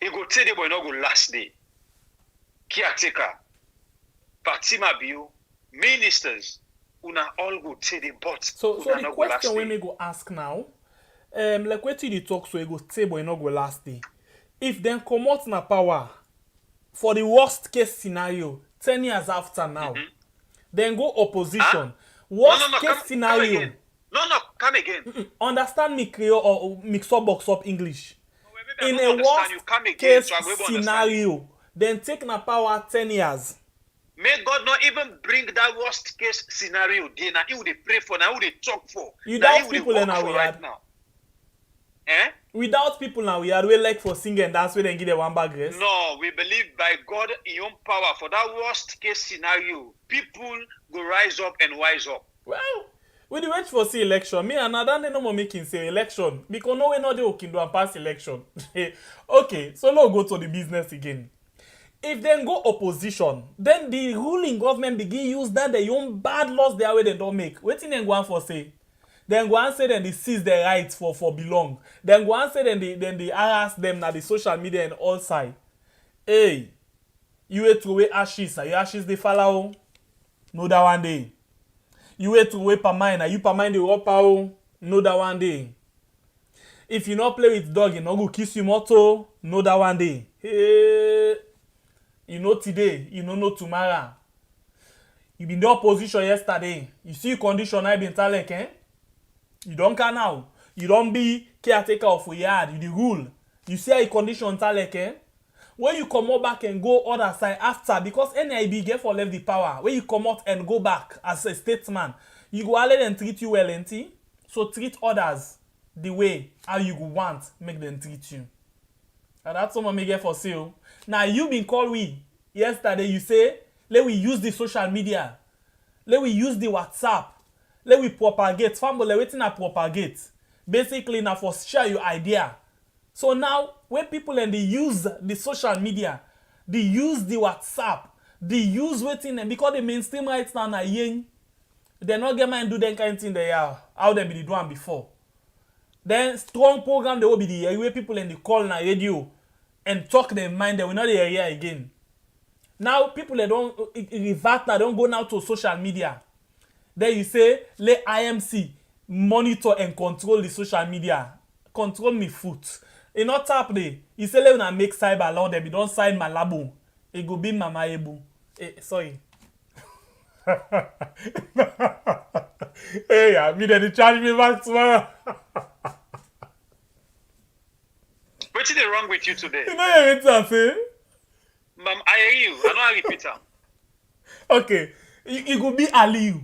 It go tell them but it not go last day. Caretaker, Fatima Bio, ministers, una all go tell them but so the question we may go ask now, like what you talk so it go tell but it not go last day. If then come out na power for the worst case scenario 10 years after now, then go opposition. Worst case scenario. Come again. Understand me Creole or mix up box up English. In a worst case scenario, then take na power 10 years. May God not even bring that worst case scenario. Then he would pray for, now would talk for. You doubt people in our right now. Without people now, we are really like for singing and dance, we then give them one bag rest. No, we believe by God in your power for that worst case scenario. People go rise up and wise up. Well, we dey wait for see election. Me and Adan no more making say election because no way no dey can do and pass election. Okay, so now go to the business again. If then go opposition, then the ruling government begin use that their own bad laws their way they don't make. Wetin dem go on for say? Then go and say then they seize their rights for belong. Then go and say then they harass them na the social media and all side. Hey, you wait to away ashes, are you ashes they follow? No that one day. You wait to away per mine, are you per mine the whopper? No that one day. If you not play with dog, you not go kiss you motto. No that one day. Hey, you know today, you know tomorrow. You been the opposition yesterday. You see condition I been talek, eh? You don't can now. You don't be caretaker of a yard. You the rule. You see how you condition talek, eh? When you come out back and go other side after, because NIB get for left the power. When you come out and go back as a statesman, you go let them treat you well, ain't so treat others the way how you go want make them treat you. And that's what me get for sale. Now you been called we yesterday. You say let we use the social media, let we use the WhatsApp. Let we propagate. Family waiting to propagate. Basically, now for share your idea. So now, when people and they use the social media, they use the WhatsApp, they use waiting and because the mainstream right now are young, they not get mind do that kind of thing they are how they be doing before. Then strong program they will be the way people and they call na radio and talk their mind. They will not hear again. Now people they don't revert. They don't go now to social media. Then you say, let IMC monitor and control the social media. Control me foot. E not tap there. You say, let me make cyber law. Then we don't sign my labo. It go be mama ebu. Sorry. Hey, I mean, they charge me back tomorrow. What's wrong with you today? You know what I'm saying? Ma'am, I hear you. I know I repeat them. Okay. It go be Aliyu.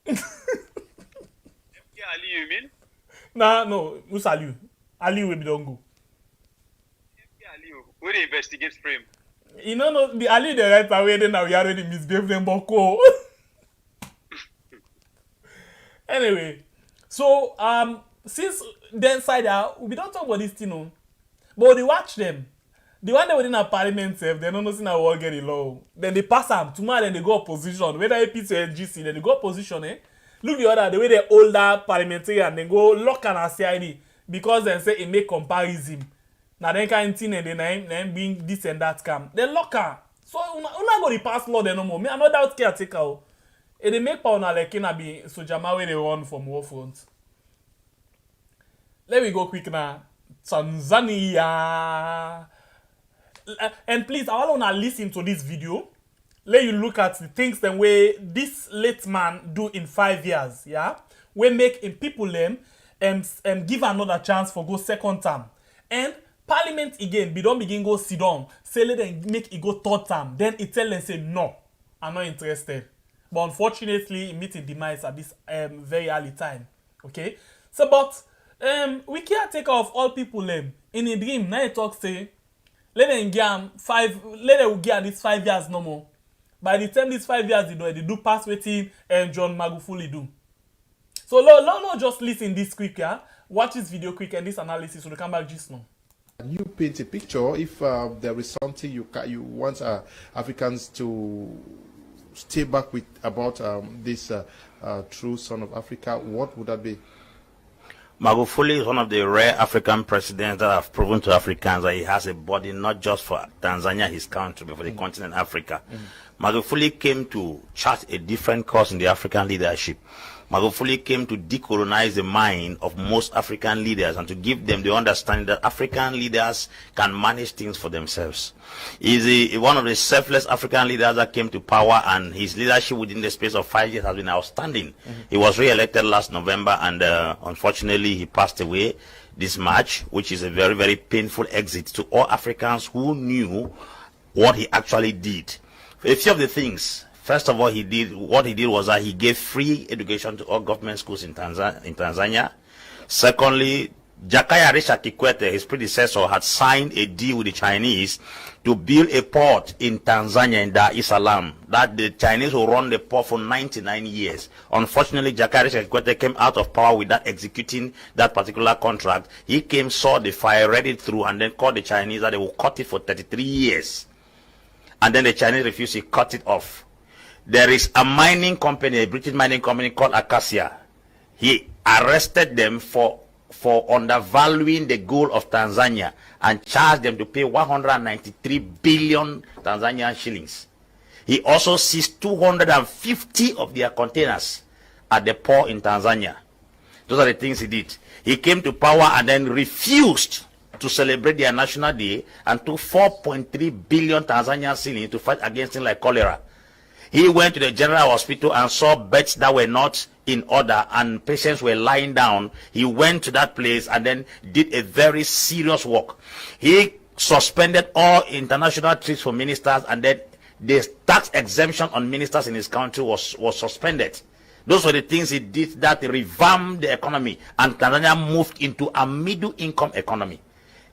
Yeah, Ali, you mean? Nah, no. Who's Aliyu? Aliyu will be don't go. Yeah, Ali, we dey investigate frame. You know, no, the Ali the right away then now we already misbehave them boko. Anyway, so since then side out, we don't talk about this thing, no. But they watch them. The one that within a parliament self, they don't know see now what get the law. Then they pass them tomorrow. Then they go opposition. Whether APC or NGC, then they go opposition. Look the other, the way the older parliamentarian, they go lock and CID because they say it make comparison. Now then kind thing and then being this and that scam. They lock her. So una go the pass law they no more. Me I no doubt caretaker. And they make power like be so jama where they run from war front. Let me go quick now. Tanzania. And please, I want to listen to this video. Let you look at the things the way this late man do in 5 years. Yeah, we make in people them give another chance for go second term. And Parliament again, we don't begin go sit down. Say let them make it go third term. Then it tell them say no, I'm not interested. But unfortunately, it meet a demise at this very early time. Okay, so but we can't take off all people in a dream. Now it talk say let them get this 5 years no more. By the time these 5 years they do pass waiting and John Magufuli do. So no just listen this quick, yeah. Watch this video quick and this analysis so they come back just now. You paint a picture if there is something you want Africans to stay back with about this true son of Africa. What would that be? Magufuli is one of the rare African presidents that have proven to Africans that he has a body not just for Tanzania, his country, but for the continent Africa. Magufuli came to chart a different course in the African leadership. Magufuli came to decolonize the mind of most African leaders and to give them the understanding that African leaders can manage things for themselves. He's one of the selfless African leaders that came to power, and his leadership within the space of 5 years has been outstanding. He was re-elected last November, and unfortunately he passed away this March, which is a very, very painful exit to all Africans who knew what he actually did. A few of the things. First of all, what he did was that he gave free education to all government schools in Tanzania. Secondly, Jakaya Risha Kikwete, his predecessor, had signed a deal with the Chinese to build a port in Tanzania, in Dar es Salaam, that the Chinese will run the port for 99 years. Unfortunately, Jakaya Risha Kikwete came out of power without executing that particular contract. He came, saw the fire, read it through, and then called the Chinese that they will cut it for 33 years. And then the Chinese refused, he cut it off. There is a mining company, a British mining company called Acacia. He arrested them for undervaluing the gold of Tanzania and charged them to pay 193 billion Tanzanian shillings. He also seized 250 of their containers at the port in Tanzania. Those are the things he did. He came to power and then refused to celebrate their national day and took 4.3 billion Tanzanian shillings to fight against things like cholera. He went to the general hospital and saw beds that were not in order and patients were lying down. He went to that place and then did a very serious work. He suspended all international trips for ministers, and then the tax exemption on ministers in his country was suspended. Those were the things he did that revamped the economy, and Tanzania moved into a middle income economy.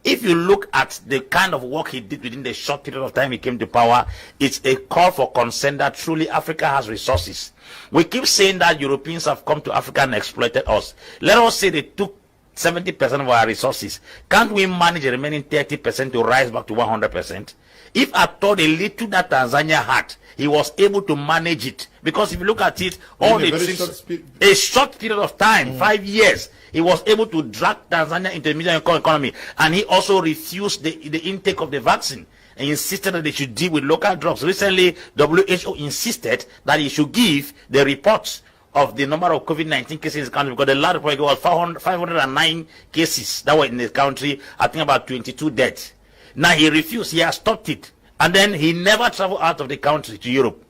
If you look at the kind of work he did within the short period of time he came to power, it's a call for concern that truly Africa has resources. We keep saying that Europeans have come to Africa and exploited us. Let us say they took 70% of our resources. Can't we manage the remaining 30% to rise back to 100%? If at all the little that Tanzania had, he was able to manage it. Because if you look at it, all the things, a short period of time, 5 years, he was able to drag Tanzania into a middle income economy. And he also refused the intake of the vaccine and insisted that they should deal with local drugs. Recently, WHO insisted that he should give the reports of the number of COVID-19 cases in the country, because the last report was 509 cases that were in the country, I think about 22 deaths. Now he refused, he has stopped it. And then he never traveled out of the country to Europe.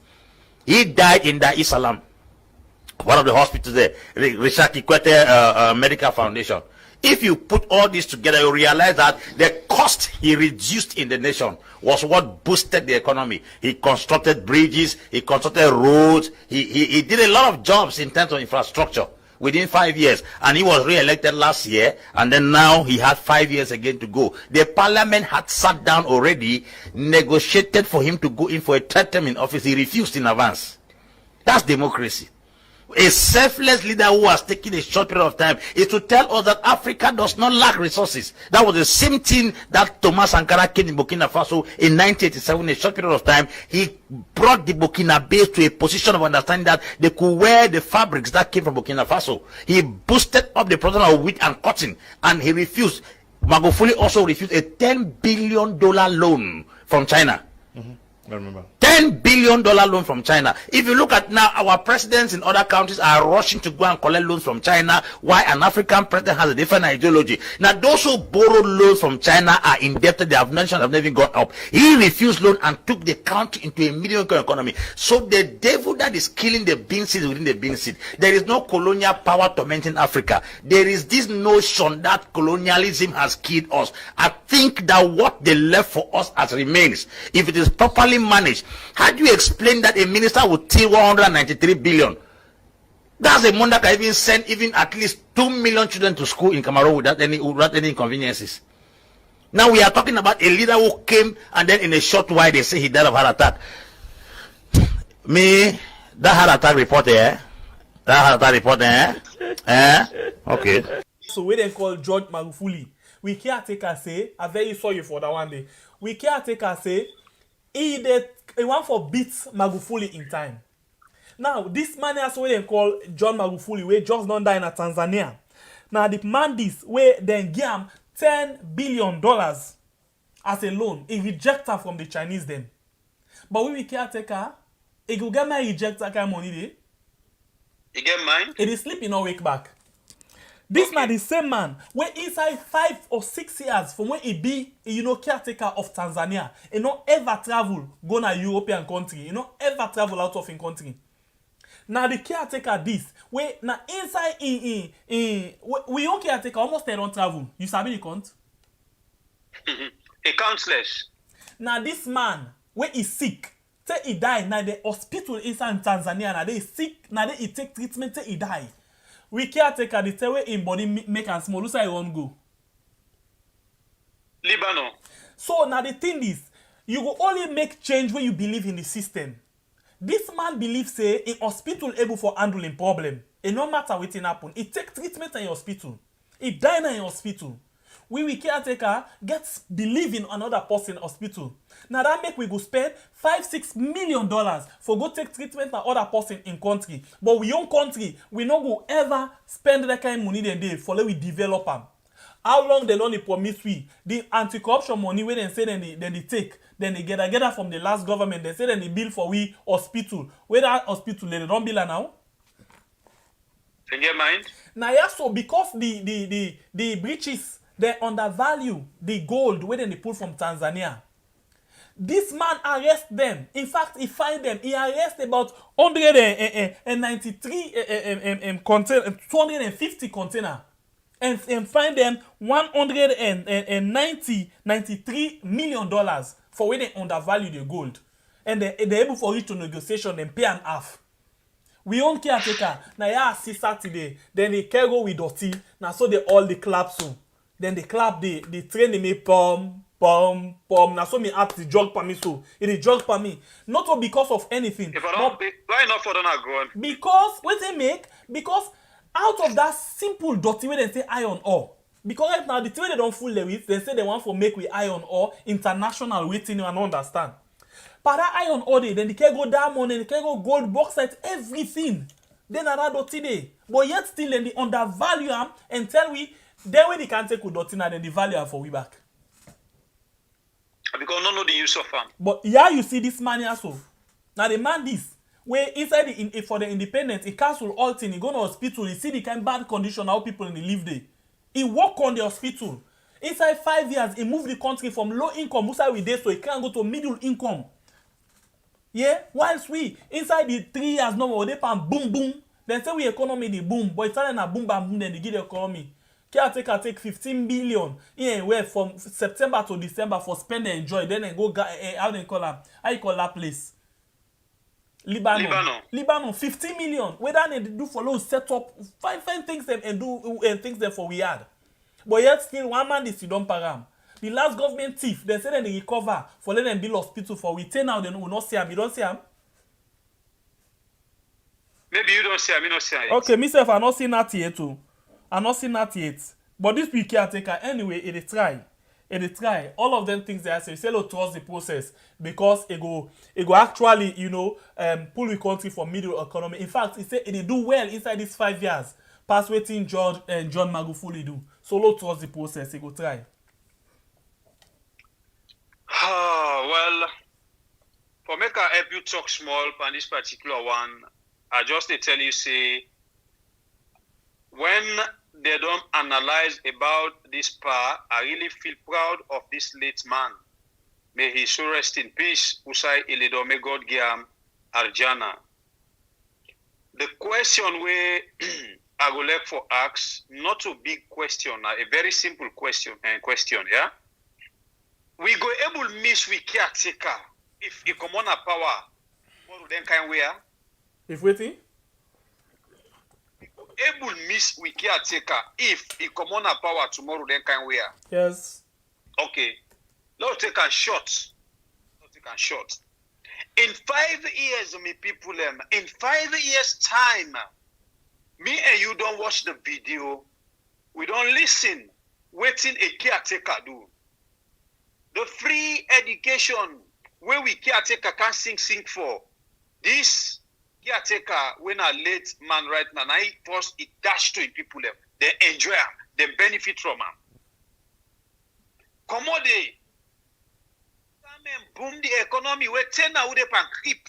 He died in Dar es Salaam, one of the hospitals there, Richard Kikwete Medical Foundation. If you put all this together, you realize that the cost he reduced in the nation was what boosted the economy. He constructed bridges, he constructed roads, he did a lot of jobs in terms of infrastructure within 5 years, and he was re-elected last year, and then now he had 5 years again to go. The parliament had sat down already, negotiated for him to go in for a third term in office. He refused in advance. That's democracy. A selfless leader who has taken a short period of time is to tell us that Africa does not lack resources. That was the same thing that Thomas Sankara came in Burkina Faso in 1987. In a short period of time, he brought the Burkinabés to a position of understanding that they could wear the fabrics that came from Burkina Faso. He boosted up the production of wheat and cotton, and he refused. Magufuli also refused a $10 billion loan from China. I remember. $10 billion loan from China. If you look at now, our presidents in other countries are rushing to go and collect loans from China, while an African president has a different ideology. Now, those who borrowed loans from China are indebted. They have mentioned have never even got up. He refused loan and took the country into a mediocre economy. So the devil that is killing the bean seed within the bean seed. There is no colonial power tormenting Africa. There is this notion that colonialism has killed us. I think that what they left for us as remains, if it is properly managed. How do you explain that a minister would steal 193 billion? That's a money that can even send even at least 2 million children to school in Cameroon without any inconveniences. Now we are talking about a leader who came and then in a short while they say he died of heart attack. Me, that heart attack report there? That heart attack report there? Okay. So we then call George Magufuli. We can't take a say, I'm very sorry for that one day. We can't take a say, he want for beat Magufuli in time. Now, this man has what they call John Magufuli, we just don't die in Tanzania. Now, the man this, where then give him $10 billion as a loan, he reject her from the Chinese then. But we can't take her, he go get my reject that kind of money there. You get mine? It is sleep in no wake back. This man, the same man, where inside 5 or 6 years from when he be, caretaker of Tanzania, he not ever travel, go to European country, he not ever travel out of in country. Now the caretaker this, where now inside we don't caretaker, almost they don't travel. You sabi the count? A countless. Now this man, where he sick, say he die, now the hospital inside Tanzania, now they sick, now they take treatment, say he die. We can't take the tell way in body make and small. Look, I won't go. Lebanon. So now the thing is, you will only make change when you believe in the system. This man believes say in hospital able for handling problem. And no matter what happen, he take treatment in hospital. He die in hospital. We caretaker gets believe in another person in hospital. Now that make we go spend $5-6 million for go take treatment for other person in country. But we own country, we no go ever spend that kind of money then they for let we develop them. How long they don't promise we the anti-corruption money where they say then they take, then they gather from the last government, they say then they bill for we hospital. Where that hospital they don't bill now? In your mind? Now yeah, so because the breaches they undervalue the gold where they pull from Tanzania. This man arrest them. In fact, he find them. He arrest about 193 container, 250 container, and find them $193 million for where they undervalue the gold, and they able for it to negotiation and pay an half. We own caretaker. Now yeah, see Saturday. Then they can go with dirty. Now so they all the clap so. Then they clap the train they make pom. Now so me ask the jog for me so. It is jog for me. Not all because of anything. If I don't, why not for the not going? Because what they make, because out of that simple dirty way they say iron ore. Because right now the way they don't fool them with, they say they want for make with iron ore international waiting and understand. But that iron ore then they can go diamond and they can go gold, bauxite, everything. Then another dirty day. But yet still then they undervalue them and tell we then when they can take with dirty now then the value are for we back. Because no know the use of them. But yeah, you see this man here so. Now the man this where inside for the independence, he cancel all things, he go to hospital, he see the kind of bad condition how people in the live there. He work on the hospital. Inside 5 years, he moved the country from low income, we there, so he can't go to middle income. Yeah, whilst we inside the 3 years no they pan boom boom. Then say we economy the boom, but it's starting a boom bam boom, then they give the economy. Caretaker take 15 billion in where from September to December for spend and enjoy. Then they go how they call that? How you call that place? Lebanon 50 million. Whether they do for those set up fine things them and do and things them for we had. But yet still one man this you don't param. The last government thief, they say that they recover for letting them build hospital for we. Now they will not see him. You don't see him. Maybe you don't see I not see it. Okay, myself, I not seen that yet too. I not seen that yet. But this week caretaker, anyway, it try. It try. All of them things they say look trust the process because it go actually, pull the country from middle economy. In fact, it say it do well inside these 5 years. Past waiting John Magufuli do. So look trust the process, it go try. Well, for make I help you talk small on this particular one, I just to tell you say when they don't analyze about this part, I really feel proud of this late man. May he so rest in peace. Usai Ilido, may God give him Arjana. The question where I go like for ask, not a big question, a very simple question, yeah? We go able miss we caretaker if he come on a power, what then can we are? If waiting? Able miss we caretaker if he come on a power tomorrow then can we are? Yes. Okay. Let's take a shot. In 5 years, me people, in 5 years' time, me and you don't watch the video, we don't listen, waiting a caretaker do. The free education where we caretaker can sing for. This caretaker, when a late man right now, I first it dash to people, they enjoy him, they benefit from him. Commode, boom the economy, we 10 now they pan creep.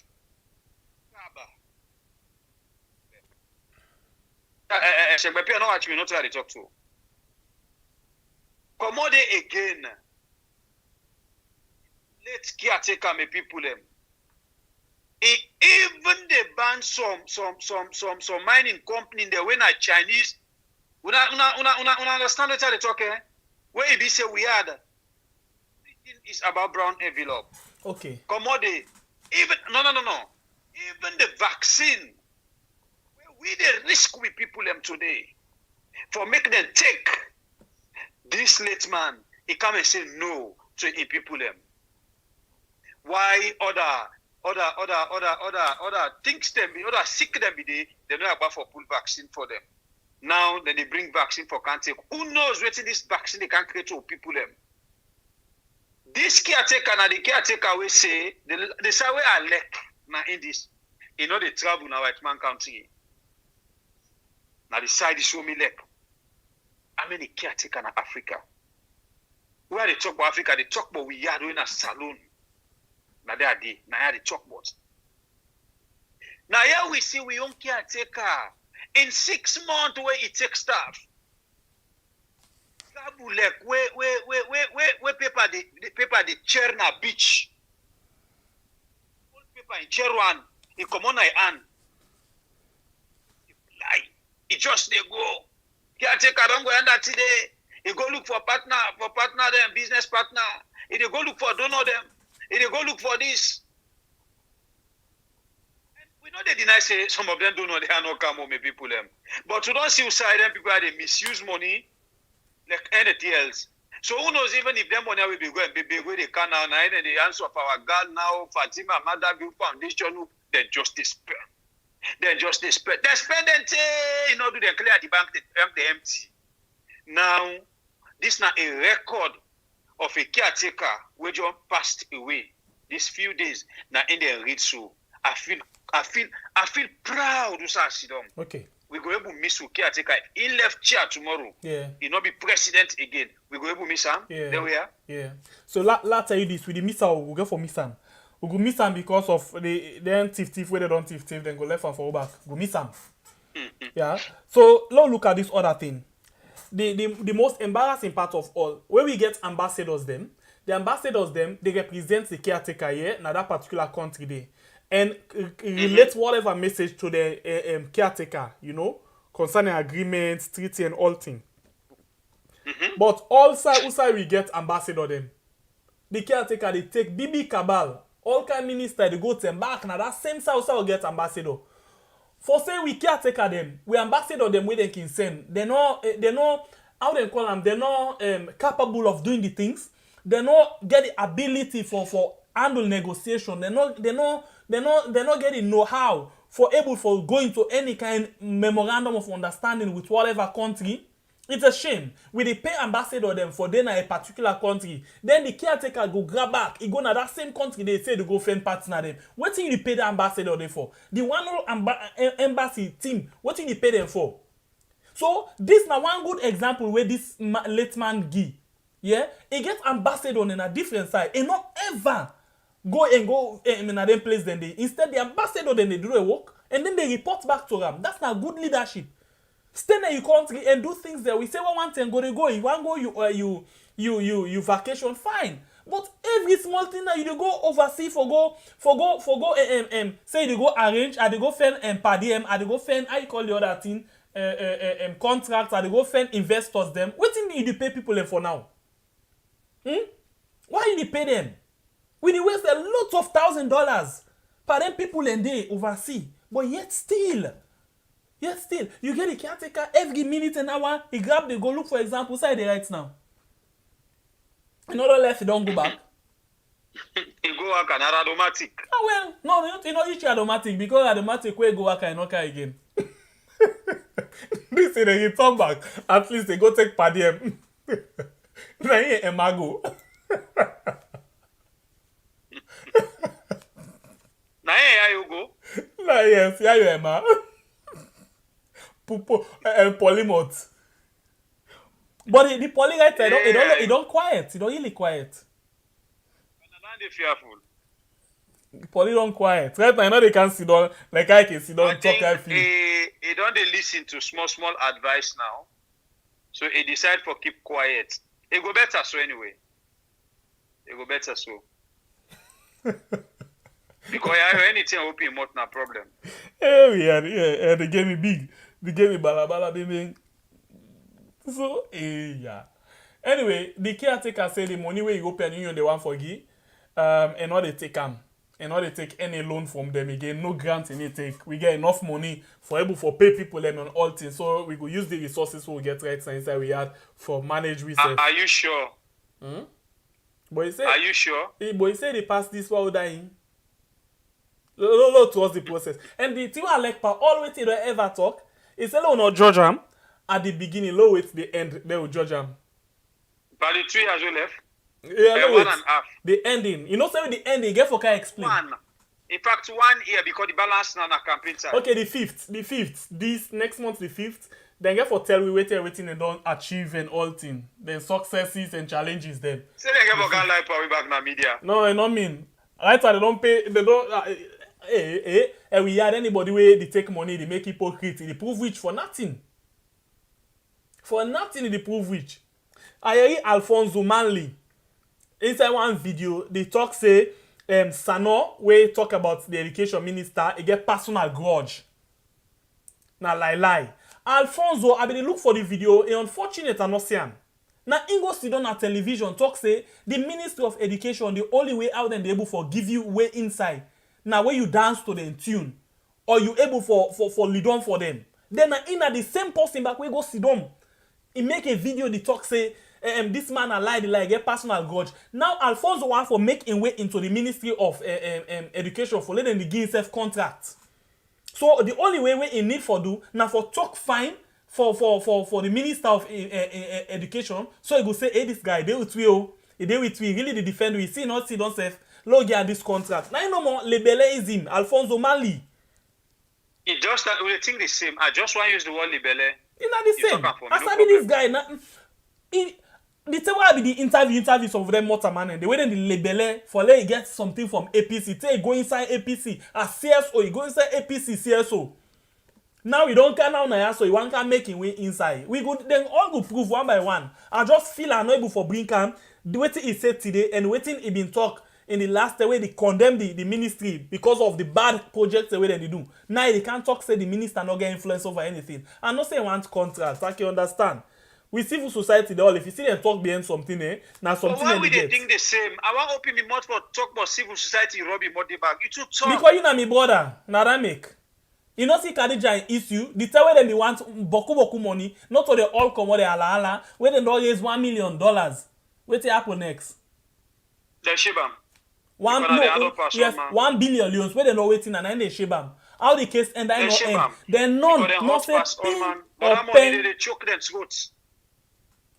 Shegbepi, I know what you not try to talk to. Commode again. Let's caretaker me people them. Even they ban some mining company in the when are Chinese. Una understand what they talk, eh? Where it be say we are. It's about brown envelope. Okay. Commodity. Even no. Even the vaccine. We the risk with people them today. For make them take this late man, he come and say no to the people them. Why other things them be other sick them be they know about for pull vaccine for them. Now then they bring vaccine for can't take. Who knows whether this vaccine they can create to people them. This caretaker na the caretaker we say the say we are lek na in this. You know they travel now white man country. Now the side is show me lek. How many caretaker na Africa? Where they talk about Africa, they talk about we are doing a saloon. Now they are now they talk about. Now here we see we own caretaker. In 6 months where it takes staff. Where paper the Cherna beach. Paper in Cherwan, he come on hand. He just they go. Caretaker don't go under today. He go look for partner them, business partner. He they go look for donor them. He they go look for this. We know they deny say some of them don't know they are not come home people them. But we don't see side them people they misuse money like anything else. So who knows even if them money will be going where they can now and the answer of our God now Fatima Mother Foundation they just despair. They spend it in order to clear the bank the empty. Now this is not a record of a caretaker which just passed away these few days. Now in the read so I feel proud to see them. Okay. We go able to miss who caretaker. He left chair tomorrow. Yeah. He not be president again. We go able to miss him. Yeah. There we are. Yeah. So let's tell you this. With the miss out, we go for miss him. We go miss him because of the thief where they don't thief, then go left and forward back. Go miss him. Yeah. So let's look at this other thing. The most embarrassing part of all, where we get ambassadors them, the ambassadors them, they represent the caretaker here in that particular country there. And relate whatever message to the caretaker, concerning agreements, treaty, and all things. But also we get ambassador them. The caretaker, they take BB Cabal, all kind minister, they go to them back, now that same side we get ambassador. For say we caretaker them, we ambassador them where they can send. They're not, how they call them, they're not capable of doing the things. They not get the ability for handle negotiation. They're not getting know-how for able for going to any kind memorandum of understanding with whatever country. It's a shame. We dey pay ambassador them for then a particular country. Then the caretaker go grab back. He go na that same country they say they go find partner them. What thing you pay the ambassador them for? The one embassy team. What thing you pay them for? So this na one good example where this late man give. Yeah, he get ambassador on a different side. He not ever go in a them place then they. Instead the ambassador then they do a work and then they report back to them. That's not good leadership. Stay in your country and do things there. We say one thing, go. You want go, you vacation, fine. But every small thing that you go overseas for go, say you go arrange, and they go find per diem, and they go find, how you call the other thing, contracts, and they go find investors them. What thing you pay people them for now? Why you pay them? We waste a lot of $1,000 per them people and they overseas, but yet still, you get the caretaker every minute and hour. He grab the go look for example side the right now. Another left, he don't go back. He go work an automatic. Oh well, no, you know each automatic because automatic way go work and not again. This is they turn back. At least they go take per diem. Na here emago. Na here you go. Na yes, here you ema. Polymoth. But the poly right it don't quiet. It don't really quiet. They fearful. Poly don't quiet. Right now I know they can sit down like I can sit down talk I feel. He don't they listen to small advice now. So he decide for keep quiet. It go better so anyway. It go better so. Because I have anything open not no problem. Yeah, they gave me big. They gave me balabala baby. So yeah. Anyway, the caretaker say the money where you open union they want for give, and not they take them, and not they take any loan from them again. No grant any take. We get enough money for able for pay people them on all things. So we go use the resources we get right now inside we had for manage research. Are you sure? But he say, are you sure? But he say they pass this while dying. Look towards the process. And the thing I like all wait till they ever talk. He say no judge them at the beginning, low wait the end, they will judge them. But the 3 years we left. Yeah, no 1.5. The ending. You know say the ending, get for can explain. 1. In fact, 1 year because the balance now na campaign time. Okay, the 5th. This next month the 5th. Then get for tell we wait everything and don't achieve and all thing. Then successes and challenges then. Say they get for can lie power back na media. No, I don't mean. Right now they don't pay. They don't. And we had anybody where they take money, they make hypocrite, they prove rich for nothing. For nothing, they prove rich. I hear Alfonso Manley inside one video. They talk say Sano where talk about the education minister. He get personal grudge. Now lie. Alfonso, I been look for the video. It's unfortunate and not saying. Now Ingo sit on television talk say the Ministry of Education the only way out and they able for give you way inside. Now where you dance to the tune or you able for lead on for them. Then in the same person back we go sit down. He make a video the talk say this man a lie get personal grudge. Now Alfonso want for make him way into the Ministry of Education for letting the give himself contract. So the only way he need for do now for talk fine for the Minister of Education. So he go say, hey, this guy they with we really the defend we see not see don't say log at this contract. Now no more libeleism. Alfonso Manley. It just we think the same. I just want to use the word libele. It's not the same. As I be this guy now. The time why be the interviews of them Motorman and they wait in the libele for let get something from APC. Say go inside APC as CSO. You go inside APC CSO. Now we don't can now so you want can make him way inside. We go then all go prove one by one. I just feel unable for bring him the waiting he said today and waiting he been talk in the last way they condemn the ministry because of the bad projects the way they do. Now they can't talk say the minister not get influence over anything. And not say want contract. I can understand. We civil society they all if you see them talk behind something now something. But why we they think the same? I want open me mouth for talk about civil society robbing money back. You too talk. Because you know me brother, now that make. You know see Khadija issue, the time where they want boku money, not to the all come the ala where they don't raise $1 million. What's happen next? The Shibam. Yes, 1 billion where they not waiting and then they shibam. how the case end, I Then no shame end. am. Then none, Because they no hot say pass all pin man. But or that money pen. they choke them throats.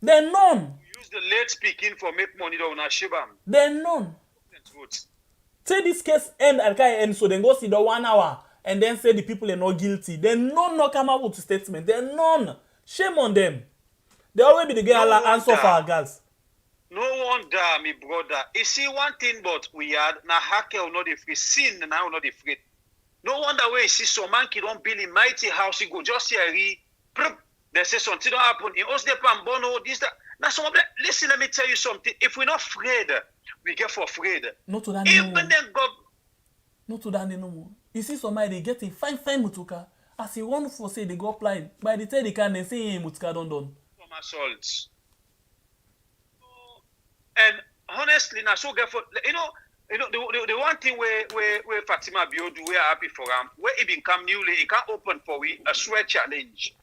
Then none. Use the late speaking for make money though na shame am. Then none. Throats. Say this case end and can end, so then go see the 1 hour and then say the people are not guilty. Then none no come out with a statement. Then none. Shame on them. They already be the girl answer for our girls. No wonder, me brother. You see one thing, but we had na hacker not the free sin now not the free. No wonder where you see some man kid don't build in mighty house. He go just here. They say something don't happen. In Osdepa and Bono, this that. Now some of them. Listen, let me tell you something. If we're not afraid, we get for afraid. Not to that even no then go. Not to that no more. You see somebody they get a fine mutuka. As he want for say they go apply. By the time they can they say mutuka done. Some assaults. And honestly, now so get for you know the one thing where Fatima Bio do we are happy for him. Where he become newly, he can open for we a swear challenge.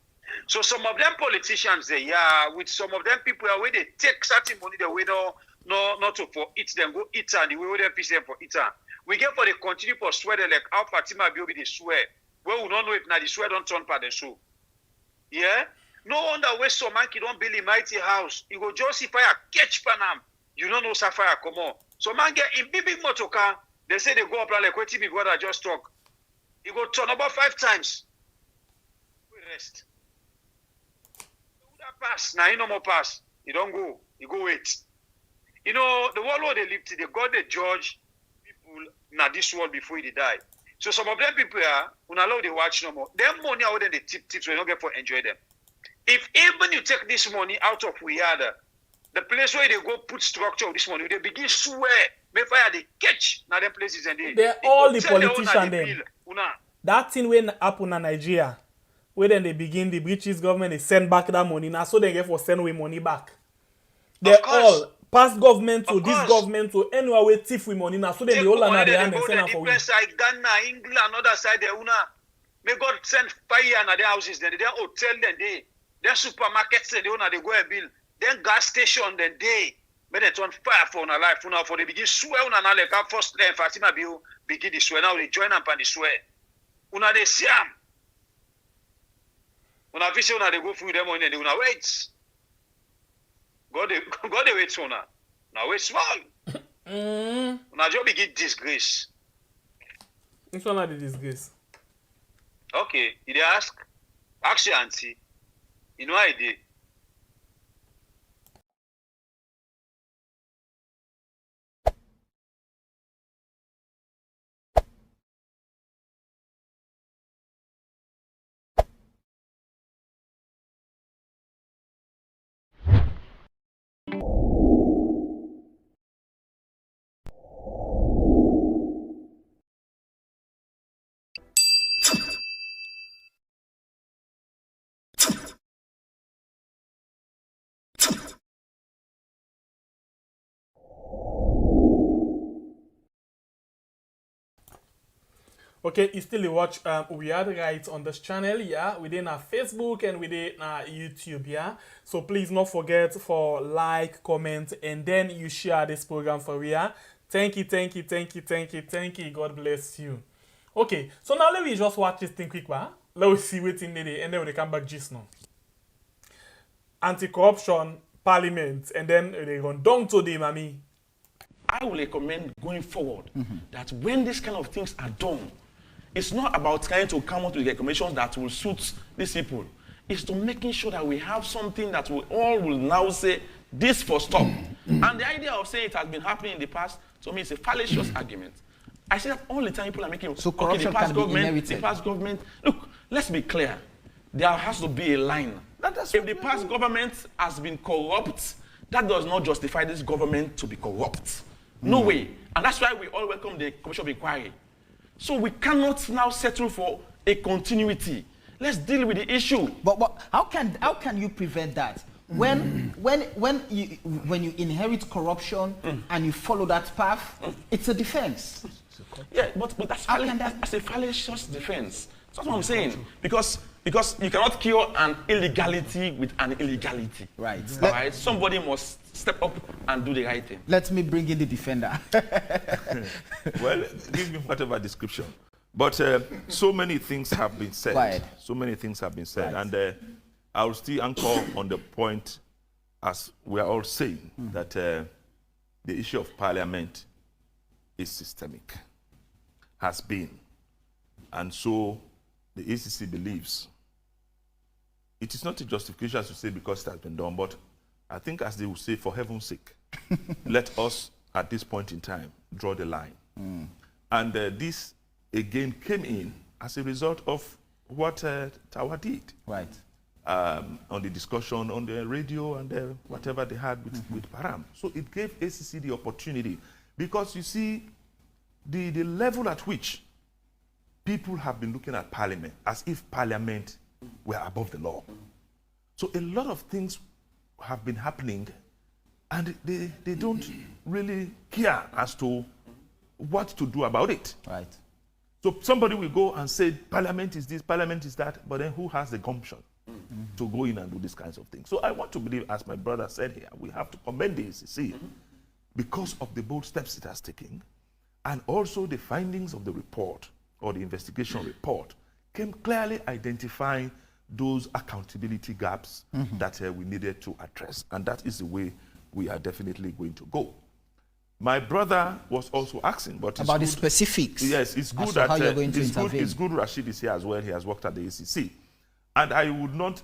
So some of them politicians they with some of them people are where they take certain money the way not to for it them go eat and the way they pay them for it. We get for the continue for swear like how Fatima Bio be the swear. Where we don't know if now the swear don't turn part the show. Yeah? No wonder where some man don't build a mighty house. He go just if I catch Panam. You don't know Sapphire come on. So man get in big motor car. They say they go up like what me brother just talk. He go turn about 5 times. We rest. That pass. Now he no more pass. He don't go. He go wait. You know the world where they live, they got the judge people now this world before they die. So some of them people are when allow they watch no more. Them money out there they tips so you don't get for enjoy them. If even you take this money out of we had the place where they go put structure of this money, they begin swear, may fire they catch now them places and they're all the politicians them. That thing when happen in Nigeria, where then they begin the British government they send back that money now, so they get for send away money back. They're all past government to this government to anywhere where thief with money now, so then the whole and the hand and send them for we. Side Ghana, England, other side there una. May God send fire and their houses then, their hotel then their supermarkets then they una they go and build. Then gas station then they may they turn fire for una life una for they begin swear una now like first then Fatima Bio begin the swear now they join up and the swear. Una they see am. Una vision una they go through them and they una wait. God they wait una. Now wait small. Una just begin disgrace. Which one are the disgrace? Okay, did they ask your auntie? You know I did. Okay, you still watch we are right on this channel, yeah, within our Facebook and within our YouTube, yeah. So please not forget for like, comment, and then you share this program for we are. Thank you. God bless you. Okay, so now let me just watch this thing quick, huh? Let us see what's in there, and then we come back just now. Anti-corruption, parliament, and then they run down to the mommy. I will recommend going forward that when these kind of things are done, it's not about trying to come up with recommendations that will suit these people. It's to making sure that we have something that we all will now say, this for stop. And the idea of saying it has been happening in the past, to me, it's a fallacious argument. I say that all the time people are making, so corruption the past can be government, inherited. the past government. Look, let's be clear. There has to be a line. If the past government has been corrupt, that does not justify this government to be corrupt. No way. And that's why we all welcome the Commission of Inquiry. So we cannot now settle for a continuity. Let's deal with the issue. But how can you prevent that? When you inherit corruption and you follow that path, it's a defense. Yeah, but that's a fallacious defense. That's what I'm saying. Because you cannot cure an illegality with an illegality. Right. Right? Somebody must step up and do the right thing. Let me bring in the defender. Well, give me whatever description. But so many things have been said. Quiet. So many things have been said. Right. And I will still anchor on the point, as we are all saying, that the issue of parliament is systemic, has been. And so the ACC believes it is not a justification to say because it has been done, but I think, as they will say, for heaven's sake, let us, at this point in time, draw the line. And this, again, came in as a result of what Tower did. Right. On the discussion on the radio and whatever they had with Param. So it gave ACC the opportunity, because you see the level at which people have been looking at Parliament as if Parliament were above the law. So a lot of things have been happening, and they don't really care as to what to do about it. Right. So somebody will go and say, Parliament is this, Parliament is that, but then who has the gumption to go in and do these kinds of things? So I want to believe, as my brother said here, we have to commend the ACC because of the bold steps it has taken, and also the findings of the report, or the investigation report, came clearly identifying those accountability gaps that we needed to address. And that is the way we are definitely going to go. My brother was also asking, but about the specifics. Yes, it's good that it's good Rashid is here as well. He has worked at the ACC. And I would not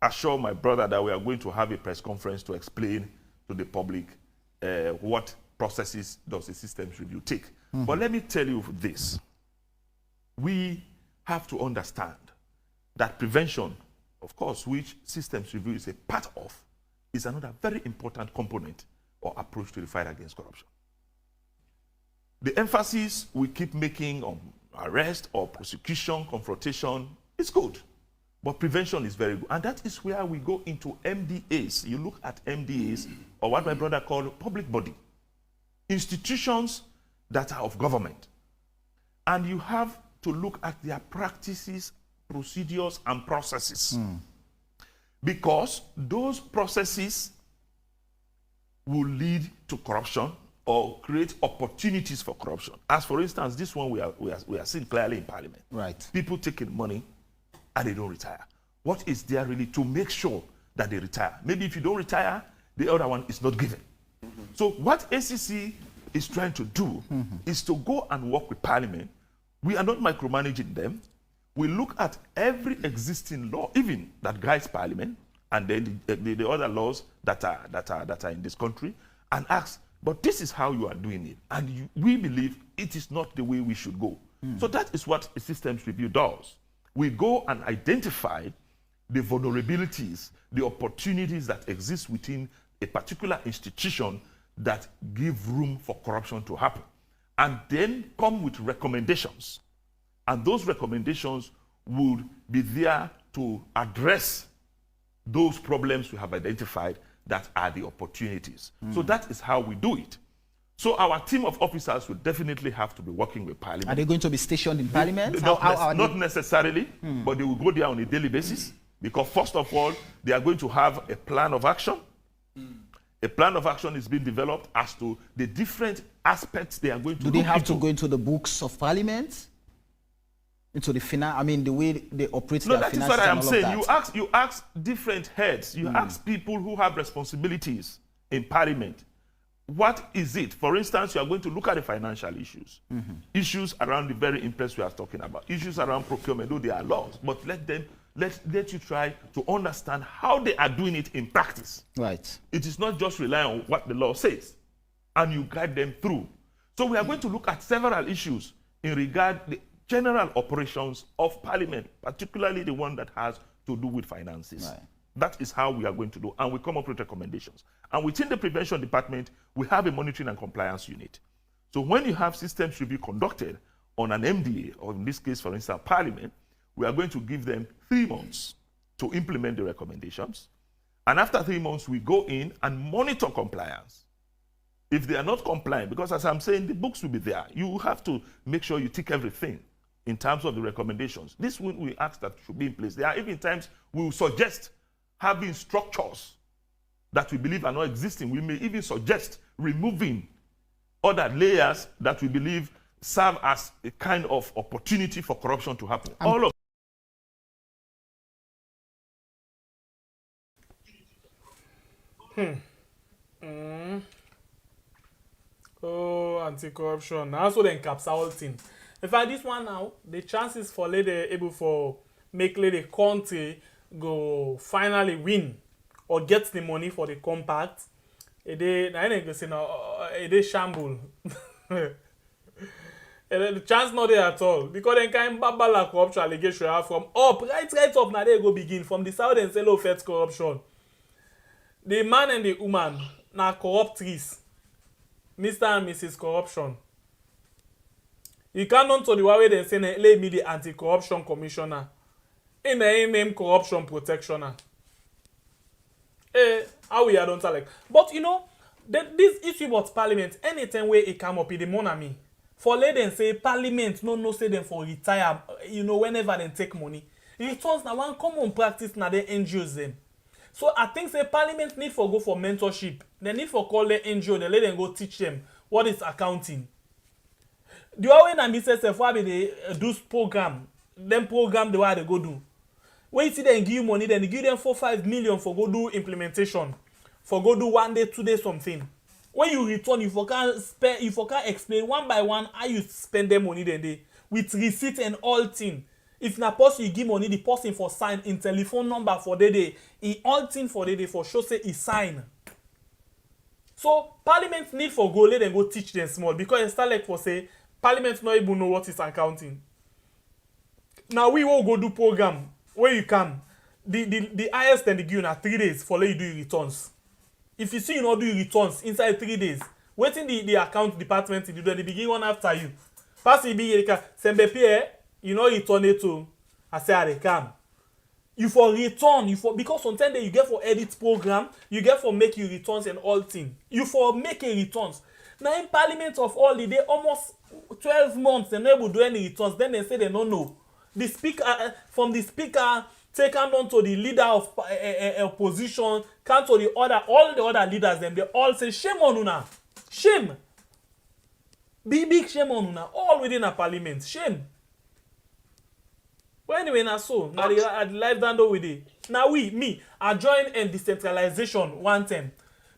assure my brother that we are going to have a press conference to explain to the public what processes does the systems review take. But let me tell you this. We have to understand that prevention, of course, which systems review is a part of, is another very important component or approach to the fight against corruption. The emphasis we keep making on arrest or prosecution, confrontation is good, but prevention is very good. And that is where we go into MDAs. You look at MDAs, or what my brother called public body, institutions that are of government. And you have to look at their practices, procedures, and processes. Because those processes will lead to corruption or create opportunities for corruption. As for instance, this one we are seeing clearly in Parliament. Right. People taking money and they don't retire. What is there really to make sure that they retire? Maybe if you don't retire, the other one is not given. So what ACC is trying to do is to go and work with Parliament. We are not micromanaging them. We look at every existing law, even that guides Parliament, and then the other laws that are in this country, and ask, but this is how you are doing it. And we believe it is not the way we should go. So that is what a systems review does. We go and identify the vulnerabilities, the opportunities that exist within a particular institution that give room for corruption to happen, and then come with recommendations. And those recommendations would be there to address those problems we have identified that are the opportunities. So that is how we do it. So our team of officers will definitely have to be working with Parliament. Are they going to be stationed in Parliament? Not necessarily, but they will go there on a daily basis, because first of all, they are going to have a plan of action. A plan of action is being developed as to the different aspects they are going to do they have to go into the books of Parliament? Into the finance, I mean, the way they operate their finances. No, that is what I am saying. You ask different heads. You ask people who have responsibilities in Parliament. What is it? For instance, you are going to look at the financial issues. Issues around the very interest we are talking about. Issues around procurement, though they are laws. But let you try to understand how they are doing it in practice. Right. It is not just rely on what the law says, and you guide them through. So we are going to look at several issues in regard the general operations of Parliament, particularly the one that has to do with finances. Right. That is how we are going to do, and we come up with recommendations. And within the prevention department, we have a monitoring and compliance unit. So when you have systems review conducted on an MDA, or in this case, for instance, Parliament, we are going to give them 3 months to implement the recommendations. And after 3 months, we go in and monitor compliance. If they are not compliant, because as I'm saying, the books will be there. You have to make sure you tick everything in terms of the recommendations. This one we ask that should be in place. There are even times we will suggest having structures that we believe are not existing. We may even suggest removing other layers that we believe serve as a kind of opportunity for corruption to happen. All of Oh, anti-corruption. Now also the encapsulating thing. In fact, this one now, the chances for lady able for make lady country go finally win or get the money for the compact. They I think say now they shamble. The chance not there at all because then kind babala corruption allegation have from up right up now they go begin from the south and say low fed corruption. The man and the woman now corruptries. Mr. and Mrs. Corruption. You can't on to the way they say let me the anti-corruption commissioner. In the name corruption protectioner. How we don't like. But you know, this issue about parliament, anytime where it come up in the money. For let them say parliament no say them for retire, you know, whenever they take money. Returns now one common practice now they NGOs them. So I think say parliament need for go for mentorship. They need for call the NGO, they let them go teach them what is accounting. The way na Mr. why they do program, them program the way they go do. When you see them give you money, then they give them 4-5 million for go do implementation, for go do 1 day, 2 days something. When you return, you can't explain one by one how you spend their money then they with receipt and all thing. If na person you give money, the person for sign in telephone number for the day, in all thing for the day for show say he sign. So parliament need for go let them go teach them small because it's start like for say parliament not even know what is accounting. Now we will go do program where you come. The highest then they give you na 3 days for let you do your returns. If you see you not do your returns inside 3 days, waiting the account department to do they begin one after you. Pass it be sembe pay. You know return it to I say they come. You for return, you for because sometimes you get for edit program, you get for make your returns and all thing. You for make a returns. Now in parliament of all the day almost 12 months they never do any returns. Then they say they don't know. The speaker from the speaker take on to the leader of opposition, come to the other all the other leaders. Them they all say shame on una, shame. Big shame on una. All within a parliament, shame. But anyway, now so now the life down with it. Now I join in decentralization one time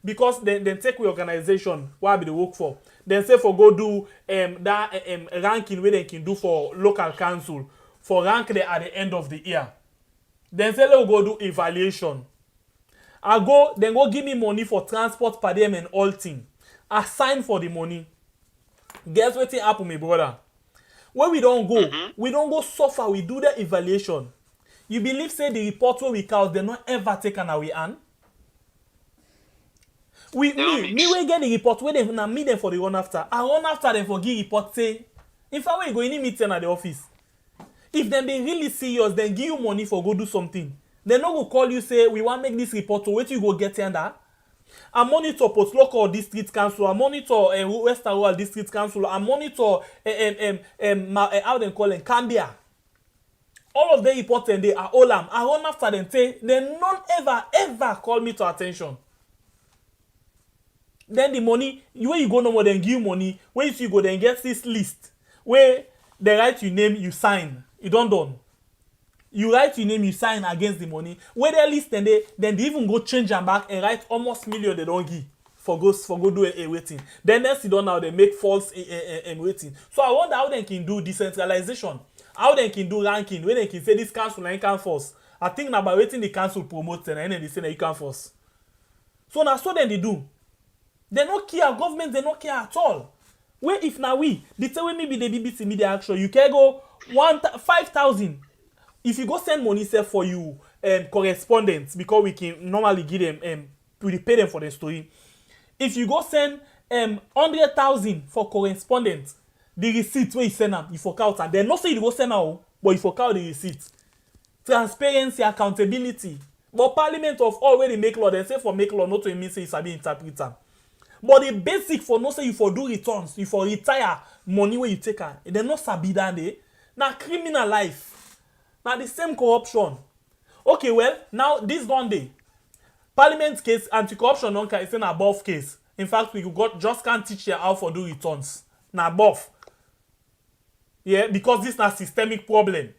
because then take we organization what be the work for. Then say for go do that ranking where they can do for local council for rank there at the end of the year. Then say let go do evaluation. Then go give me money for transport per diem and all thing. I sign for the money. Guess what happen, my brother? When we don't go suffer, we do the evaluation. You believe say the report where we count, they not ever taken away an? Me we get the report where they na meet them for the run after. I run after them for give report say, if I will go any meeting at the office. If them be really serious, then give you money for go do something. They not go call you say we want make this report to wait you go get under. I monitor Port Local District Council. I monitor Western Rural District Council. I monitor how they call it Cambia. All of them important. They are all I run after them. Say they not ever call me to attention. Then the money where you go no more than give money. Where you go then get this list where they write your name, you sign. You don't done. You write your name, you sign against the money. Where they list then they even go change them back and write almost million they don't give for go do a waiting. Then next you don't now they make false waiting. So I wonder how they can do decentralization, how they can do ranking, where they can say this council and can force. I think now by waiting the council promotes and then they say that you can force. So now so then they do. They don't care, government they don't care at all. Where if now they tell me maybe the BBC media action, you can go 5,000. If you go send money say for you correspondents because we can normally give them we pay them for the story. If you go send 100,000 for correspondents, the receipt where you send them, you fork and then not say you go send now, but you fork out the receipt. Transparency, accountability. But parliament of all where they make law, they say for make law not to mean say it's a be interpreter. But the basic for no say you for do returns, you for retire money where you take her. They not sabi that day. Now criminal life. Now the same corruption. Okay, well, now this one day. Parliament case, anti-corruption non is an above case. In fact, we got just can't teach you how for do returns. Now above. Yeah, because this is a systemic problem.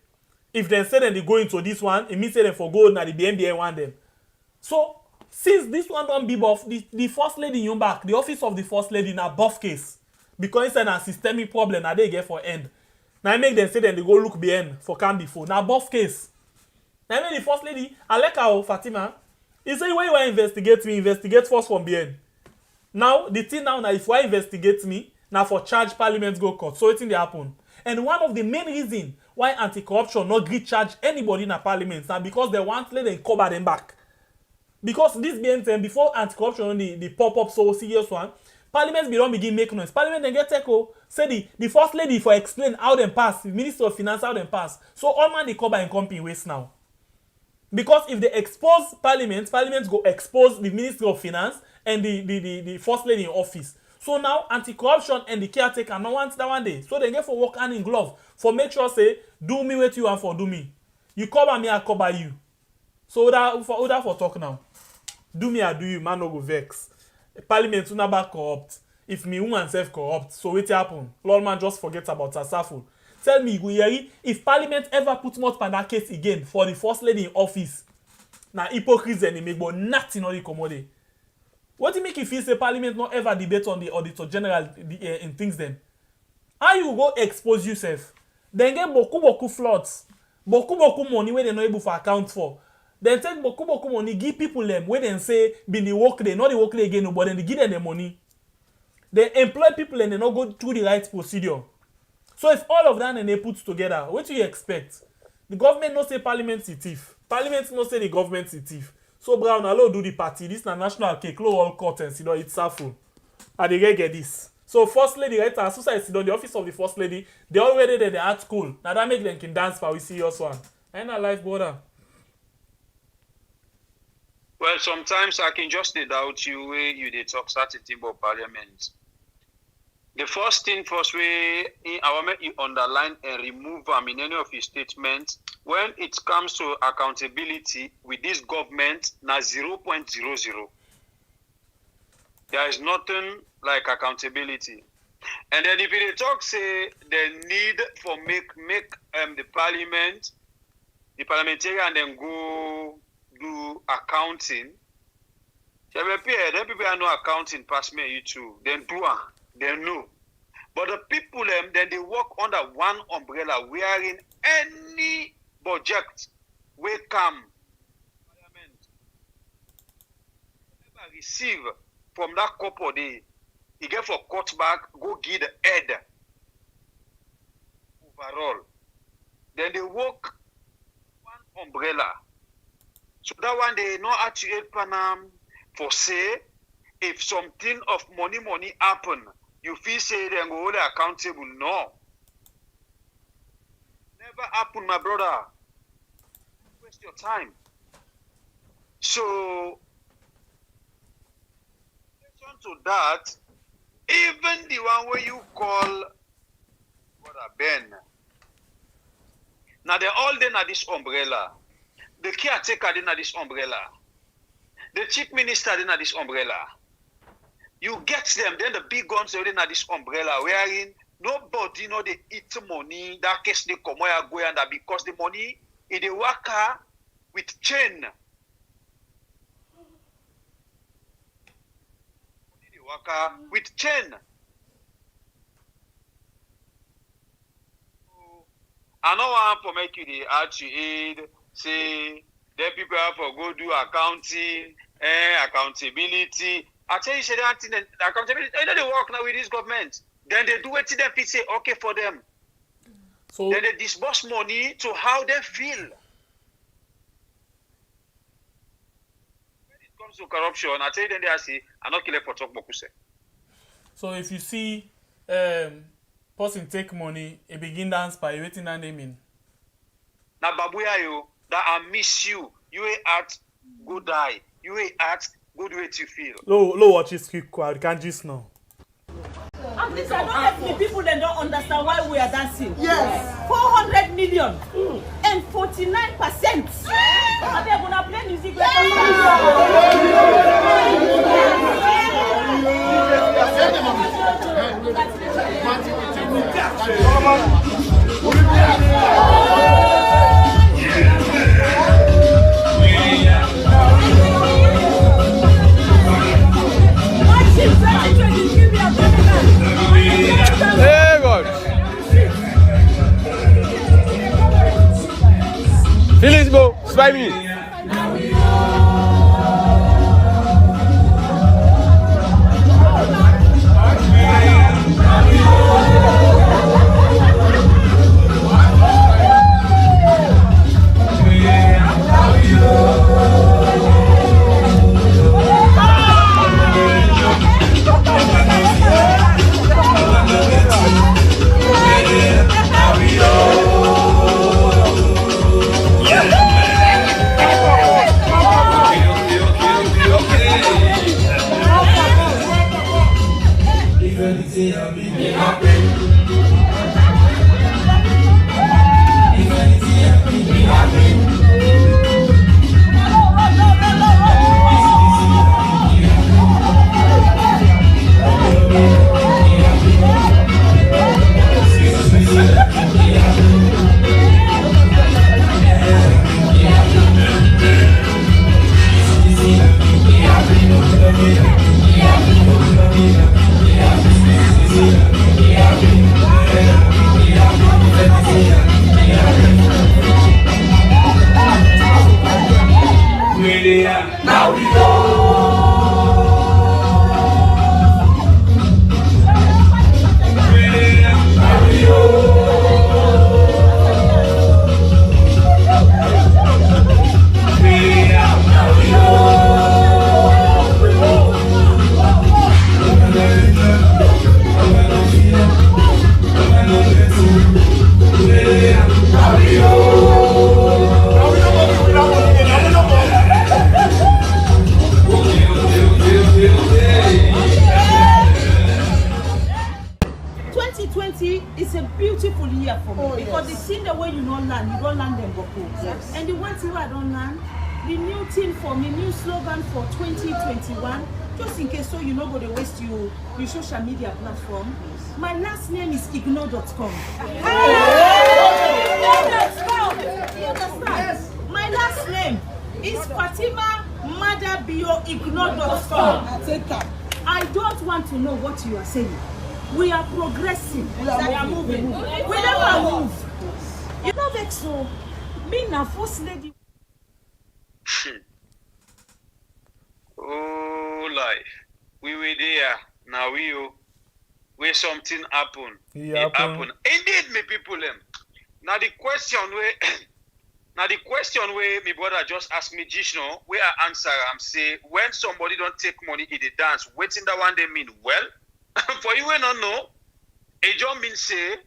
If they say that they go into this one, it means they forgo na the BNBN one them. So since this one don't be buff, the first lady in back, the office of the first lady in a buff case, because it's a systemic problem that they get for end. Now I make them say that they go look behind for can before. Now buff case. Now I make the first lady, I like how Fatima. He say when you want investigate me, investigate first from behind. Now the thing now if you investigate me, now for charge Parliament go court. So it's in the happen. And one of the main reasons why anti-corruption not agree charge anybody in a Parliament now because they want to let them cover them back. Because this being time before anti-corruption the pop up so serious one, Parliament don't begin make noise. Parliament then get echo say the first lady for explain how them pass, the Minister of Finance how them pass. So all man they cover and company waste now. Because if they expose Parliament go expose the Minister of Finance and the first lady in office. So now anti-corruption and the caretaker no want that one day. So they get for work hand in glove for make sure say do me what you want for do me. You cover me, I cover you. So that for talk now. Do me, I do you, man no go vex. Parliament will never corrupt. If me woman self corrupt, so what happen? Lord man just forget about Asafo. Tell me, Guyeri, if Parliament ever put mouth on that case again for the first lady in office, now hypocrites and make but nothing on the commodity. What do you make you feel say Parliament not ever debate on the Auditor General in things then? How you go expose yourself? Then get boku floods, boku money where they not able to account for. Then take boku money, give people them where they say been the work day, not the work day again, but then they give them the money. They employ people and they not go through the right procedure. So if all of that and they put together, what do you expect? The government not say Parliament is thief. Parliament not say the government is thief. So Brown, allow do the party. This is a national cake, low all curtains, it's full. And they get this. So first lady, right, as soon as I sit on the office of the first lady, they already there, they at school. Now that make them can dance for we serious one. Ain't a life brother. Well, sometimes I can just doubt you where you they talk certain thing about Parliament. The first thing first way I want you underline and remove in any of your statements. When it comes to accountability with this government, na 0.00. There is nothing like accountability. And then if they talk say the need for make the parliamentarian then go do accounting. Then people are no accounting pass me you too. Then do they know. But the people then they work under one umbrella wearing any budget will come Parliament never receive from that couple they get for cut back go give the head overall. Then they work one umbrella. So that one they not actually Panam for say if something of money happen, you feel say they go hold accountable. No. Never happen, my brother. Waste your time. So, listen to that. Even the one where you call brother Ben. Now they all then at this umbrella. The caretaker then at this umbrella. The chief minister then at this umbrella. You get them, then the big guns are then at this umbrella wearing. Nobody know they eat money. That case they come where go and that because the money in the worker with chain. The worker with chain. I know one for make you the aid, say then people have to go do accounting, accountability. I tell you, say that accountability. You know they work now with this government. Then they do it to them. People say okay for them. So then they disburse money to how they feel. When it comes to corruption, I tell you, then they say, "I'm not killing for talk bokuse." So if you see person take money, it begin dance by waiting and naming. Now babuya you that I miss you. You ain't at go die. You ain't at go do what you feel. Low watch is quick. You can't just know. And this I don't let the people they don't understand why we are dancing. Yes. 400 million and 49%. And they're gonna play music. buy me. Now we go. It's a beautiful year for me because the thing the way you don't land them go cool. Yes. And the one thing I don't land, the new thing for me, new slogan for 2021, just in case so you know go to waste your social media platform. My last name is ignore.com. You understand? Yes. My last name is Fatima Madabio ignore.com. I don't want to know what you are saying. We are progressing. We are moving. We never move. You know that so. Me na first lady. Oh, life. We were there. Now where something happen. It happen. Indeed, me people them. Now the question where my brother just asked me, Jishno, where I answer, I'm say when somebody don't take money in the dance, waiting that one they mean well. For you, we don't know. It don't mean say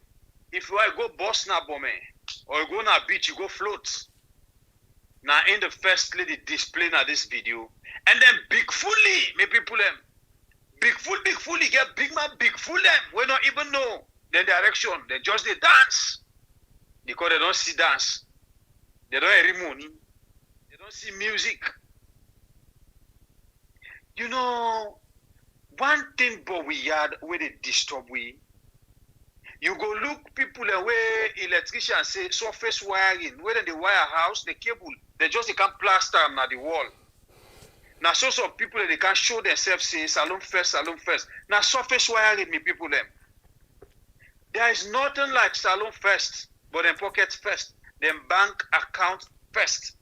if you go boss na bombe or you go na beach, you go float. Now in the first lady display na this video, and then big fully, me people them. Big fully get big man, big full them. We don't even know the direction. They just they dance because they don't see dance. They don't hear money. They don't see music. You know. One thing but we had where they disturb we. You go look people where electricians say surface wiring, where they wire house, the cable, they can't plaster them at the wall. Now so some people they can show themselves say salon first. Now surface wiring me people them. There is nothing like salon first, but them pocket first, them bank account first.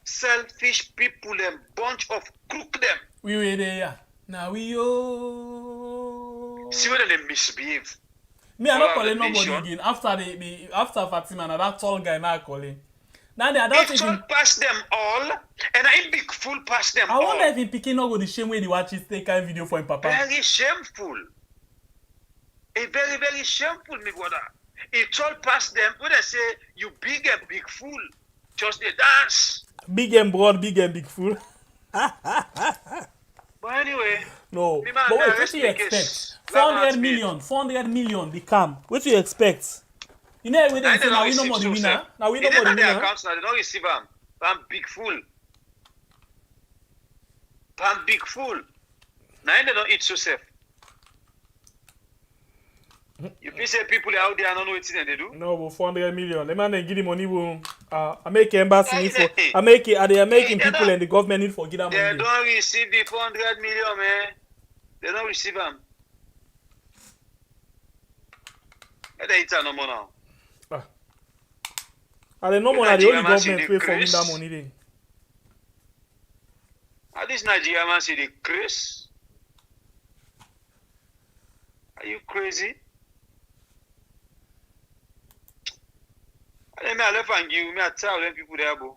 Selfish people them, bunch of crook them. We were there. Now we see whether they misbehave. Me, I'm not calling nobody again. After Fatima, now that tall guy now calling. Now they are not taking past them all, and I big fool past them all. I wonder if he picking up with the shame way they watch his take a video for him, Papa. Very shameful. A very, very shameful, me brother. He told past them when they say you big and big fool, just they dance. Big and broad, big and big fool. But anyway, no. But wait, what do you expect? 400 million become. What do you expect? You know we don't say now we no more the winner. Now we no more the winner. Accounts now they don't receive them. I'm big fool. I'm big fool. Now they don't eat so safe. You feel say people out there don't know what they do? No, but 400 million. The man they give the money will American embassy for American people and the government need for give them money. They don't receive the 400 million, man. They don't receive them. They eat no more now. And the normal are the only government pay for win that money then. Are this Nigerian man see the Chris? Are you crazy? I left and give me a tell them people there, bro.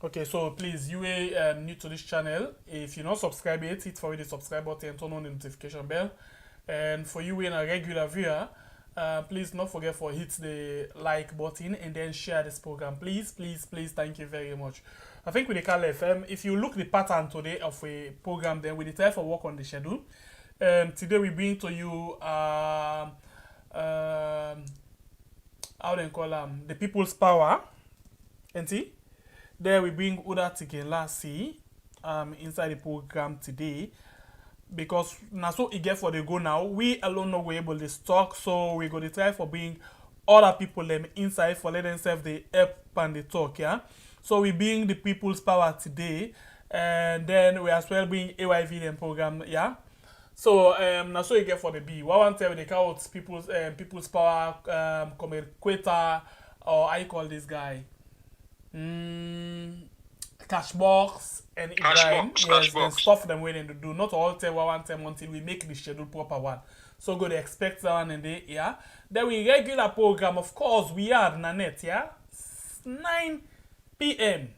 Okay, so please, you are new to this channel. If you're not subscribed yet, hit for the subscribe button and turn on the notification bell. And for you in a regular viewer, please not forget for hit the like button and then share this program. Please, please, please, thank you very much. I think with the Cal FM, if you look the pattern today of a program, then we try for work on the schedule. Today we bring to you how they call the People's Power, NT. There we bring other ticket last see inside the program today because now so eager for the go now. We alone know we're able to stock, so we're going to try for bring other people them inside for let themselves the help and the talk, yeah. So we bring the People's Power today, and then we as well bring AYV them program, yeah. So now so eager for the B. What want to tell the count People's Power Communicator or I call this guy. Cashbox and Ibrahim, yes, then stuff them waiting to do. Not all tell one time until we make the schedule proper one. So go to expect that one and day, yeah. Then we regular program, of course, we are Nanette, yeah. 9 p.m.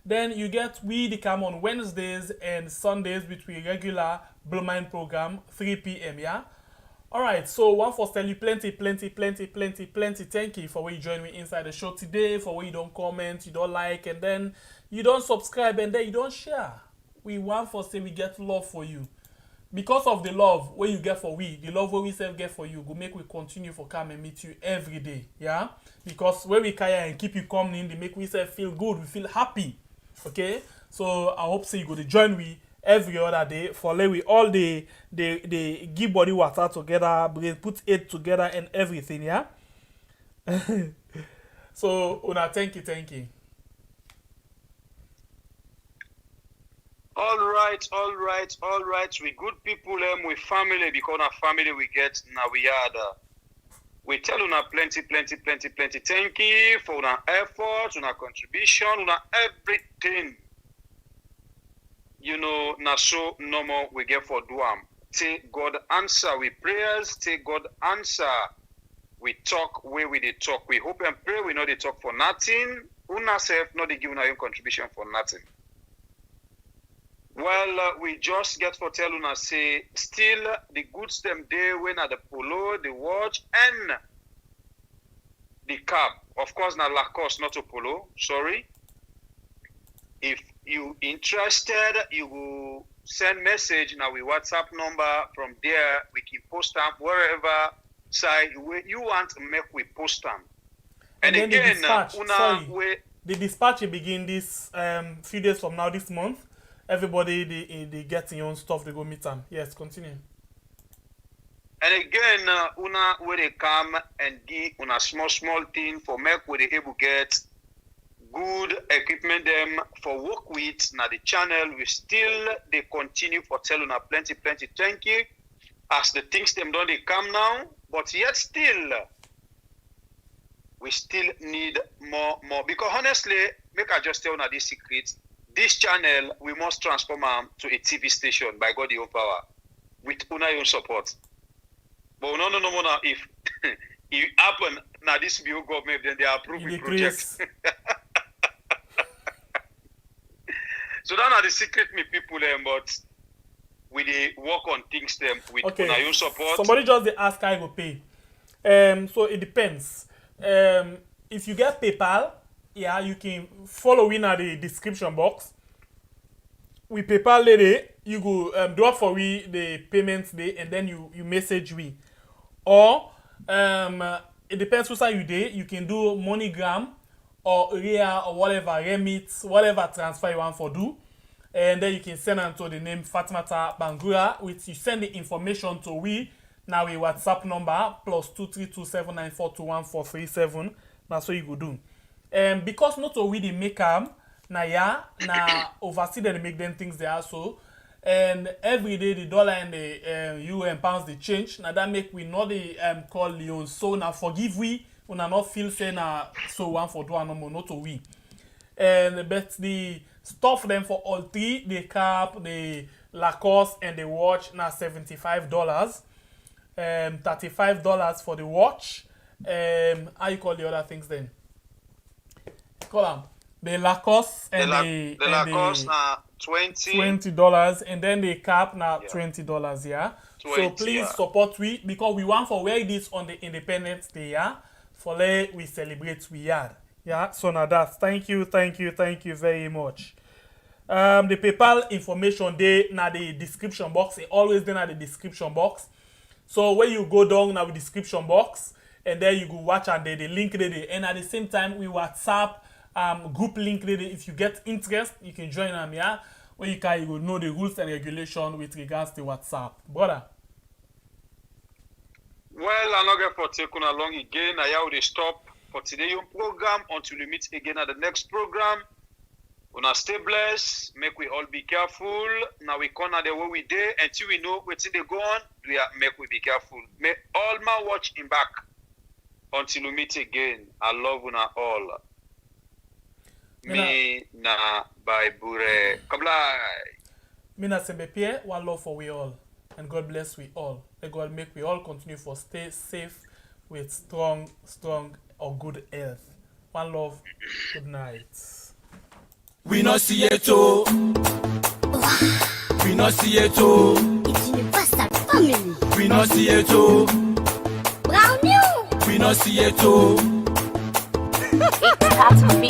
Then you get we the come on Wednesdays and Sundays with we regular Blue Mind program 3 p.m. yeah. Alright, so one for tell you plenty. Thank you for where you join me inside the show today, for where you don't comment, you don't like, and then you don't subscribe, and then you don't share. We want for say we get love for you. Because of the love where you get for we, the love where we self get for you, go make we continue for come and meet you every day. Yeah? Because when we care and keep you coming in, they make we self feel good, we feel happy. Okay? So I hope so you go to join we every other day for let we all the give body water together, put it together and everything, yeah. So Una, thank you. All right. We good people, we family because our family we get now we are we tell Una plenty. Thank you for our effort, our contribution, our everything. You know, na so normal we get for Duam. Take God answer with prayers. Take God answer. We talk where we they talk. We hope and pray. We know they talk for nothing. Una self not they give una own contribution for nothing. Well, we just get for tell Una say still the good stem day when at the polo, the watch and the cap. Of course, not Lacoste, not a polo. Sorry. If you interested, you will send message now with WhatsApp number. From there, we can post them wherever side you want to make we post them. And then again, the dispatch will begin this few days from now this month. Everybody they get your own stuff, they go meet them. Yes, continue. And again, una where they come and give una small thing for make where they able get good equipment them for work with. Now the channel we still they continue for telling us plenty. Thank you. As the things them don't they come now, but yet still we still need more. Because honestly, make I just tell you this secret. This channel we must transform to a TV station by God your power with una own support. But no. If it happen now this bill government then they approve the project. So that are the secret me people but we they work on things them with una own support. Somebody just they ask how I go pay. So it depends. If you get PayPal, yeah, you can follow in at the description box. we PayPal lady, you go drop for we the payments day, and then you message we. Or it depends who side you day. You can do MoneyGram or Ria or whatever, Remit, whatever transfer you want for do. And then you can send them to the name Fatmata Bangura, which you send the information to we. Now we WhatsApp number +23279421437. That's what you go do. Because not we the make na oversee they make them things there also. And every day the dollar and the euro and pounds they change. Now that make we not the call Leone. So now forgive we not feel say na so one for do no more not to we. And but the stuff them for all three, the cap, the Lacoste and the watch now $75. $35 for the watch. How you call the other things then? Call them the Lacoste and the Lacoste now $20, and then the cap now $20. Yeah. 20, so please support we because we want for wear this on the Independence Day. Yeah. For let we celebrate we are. Yeah. So now that's thank you very much. The PayPal information they now the description box. It always then at the description box. So when you go down now the description box, and then you go watch and the link there, and at the same time we WhatsApp group link there. If you get interest, you can join them here. Where you will know the rules and regulation with regards to WhatsApp, brother. Well, I'm not going to take on along again. I will stop for today's program until we meet again at the next program. Una stay blessed. Make we all be careful. Now we come at the way we did until we know what's in the go on. Make we be careful. May all man watch him back until we meet again. I love una all. Me na bye bure. Kablai. Me na Sebepie. One love for we all, and God bless we all. May God make we all continue for stay safe with strong or good health. One love. Good night. We not see it too. We not see it too. It's Universal Family. We not see it too. Brown new. We not see it too.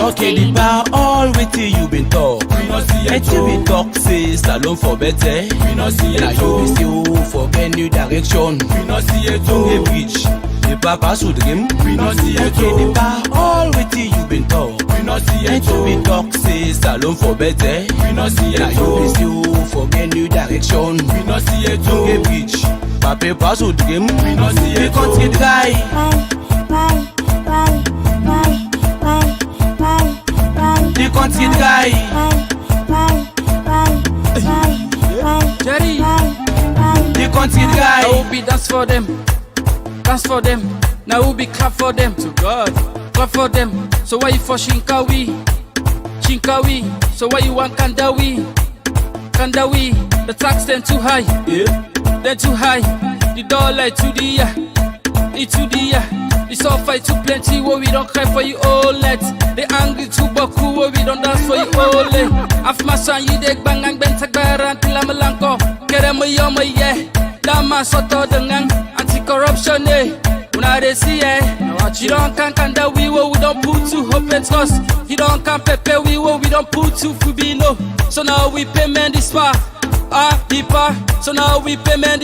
Okay, the bar all with you been talk. We not see it too. And you be talk say salon for better. We not see it too. You be still forget new direction. We not see it too. A bridge. The papa should dream. We not see it too. Okay, the bar all with you been talk. We not see it too. And you be talk say salon for better. We not see it too. You be still forget new direction. We not see it too. A bridge. Papa should dream. We not see it too. We can't guy. The content guy. Jerry. The content guy. Now will be dance for them. Dance for them. Now will be clap for them. To God. Clap for them. So why you for Shinkawi? Shinkawi. So why you want Kandawi? Kandawi. The tax then too high. Yeah. Then too high. The dollar to the it to the it's all fight too plenty where we don't cry for you all let. They angry too baku where we don't dance for you all let. Af my son you deg bang ang ben tagaran tilamalanko. Kere mo yoma ye. Lama soto dengan anti-corruption eh. Una de see eh. You don't can kanda we don't put to hope and trust. You don't can pepe we don't put to fubino. So now we pay man this far. So now we pay man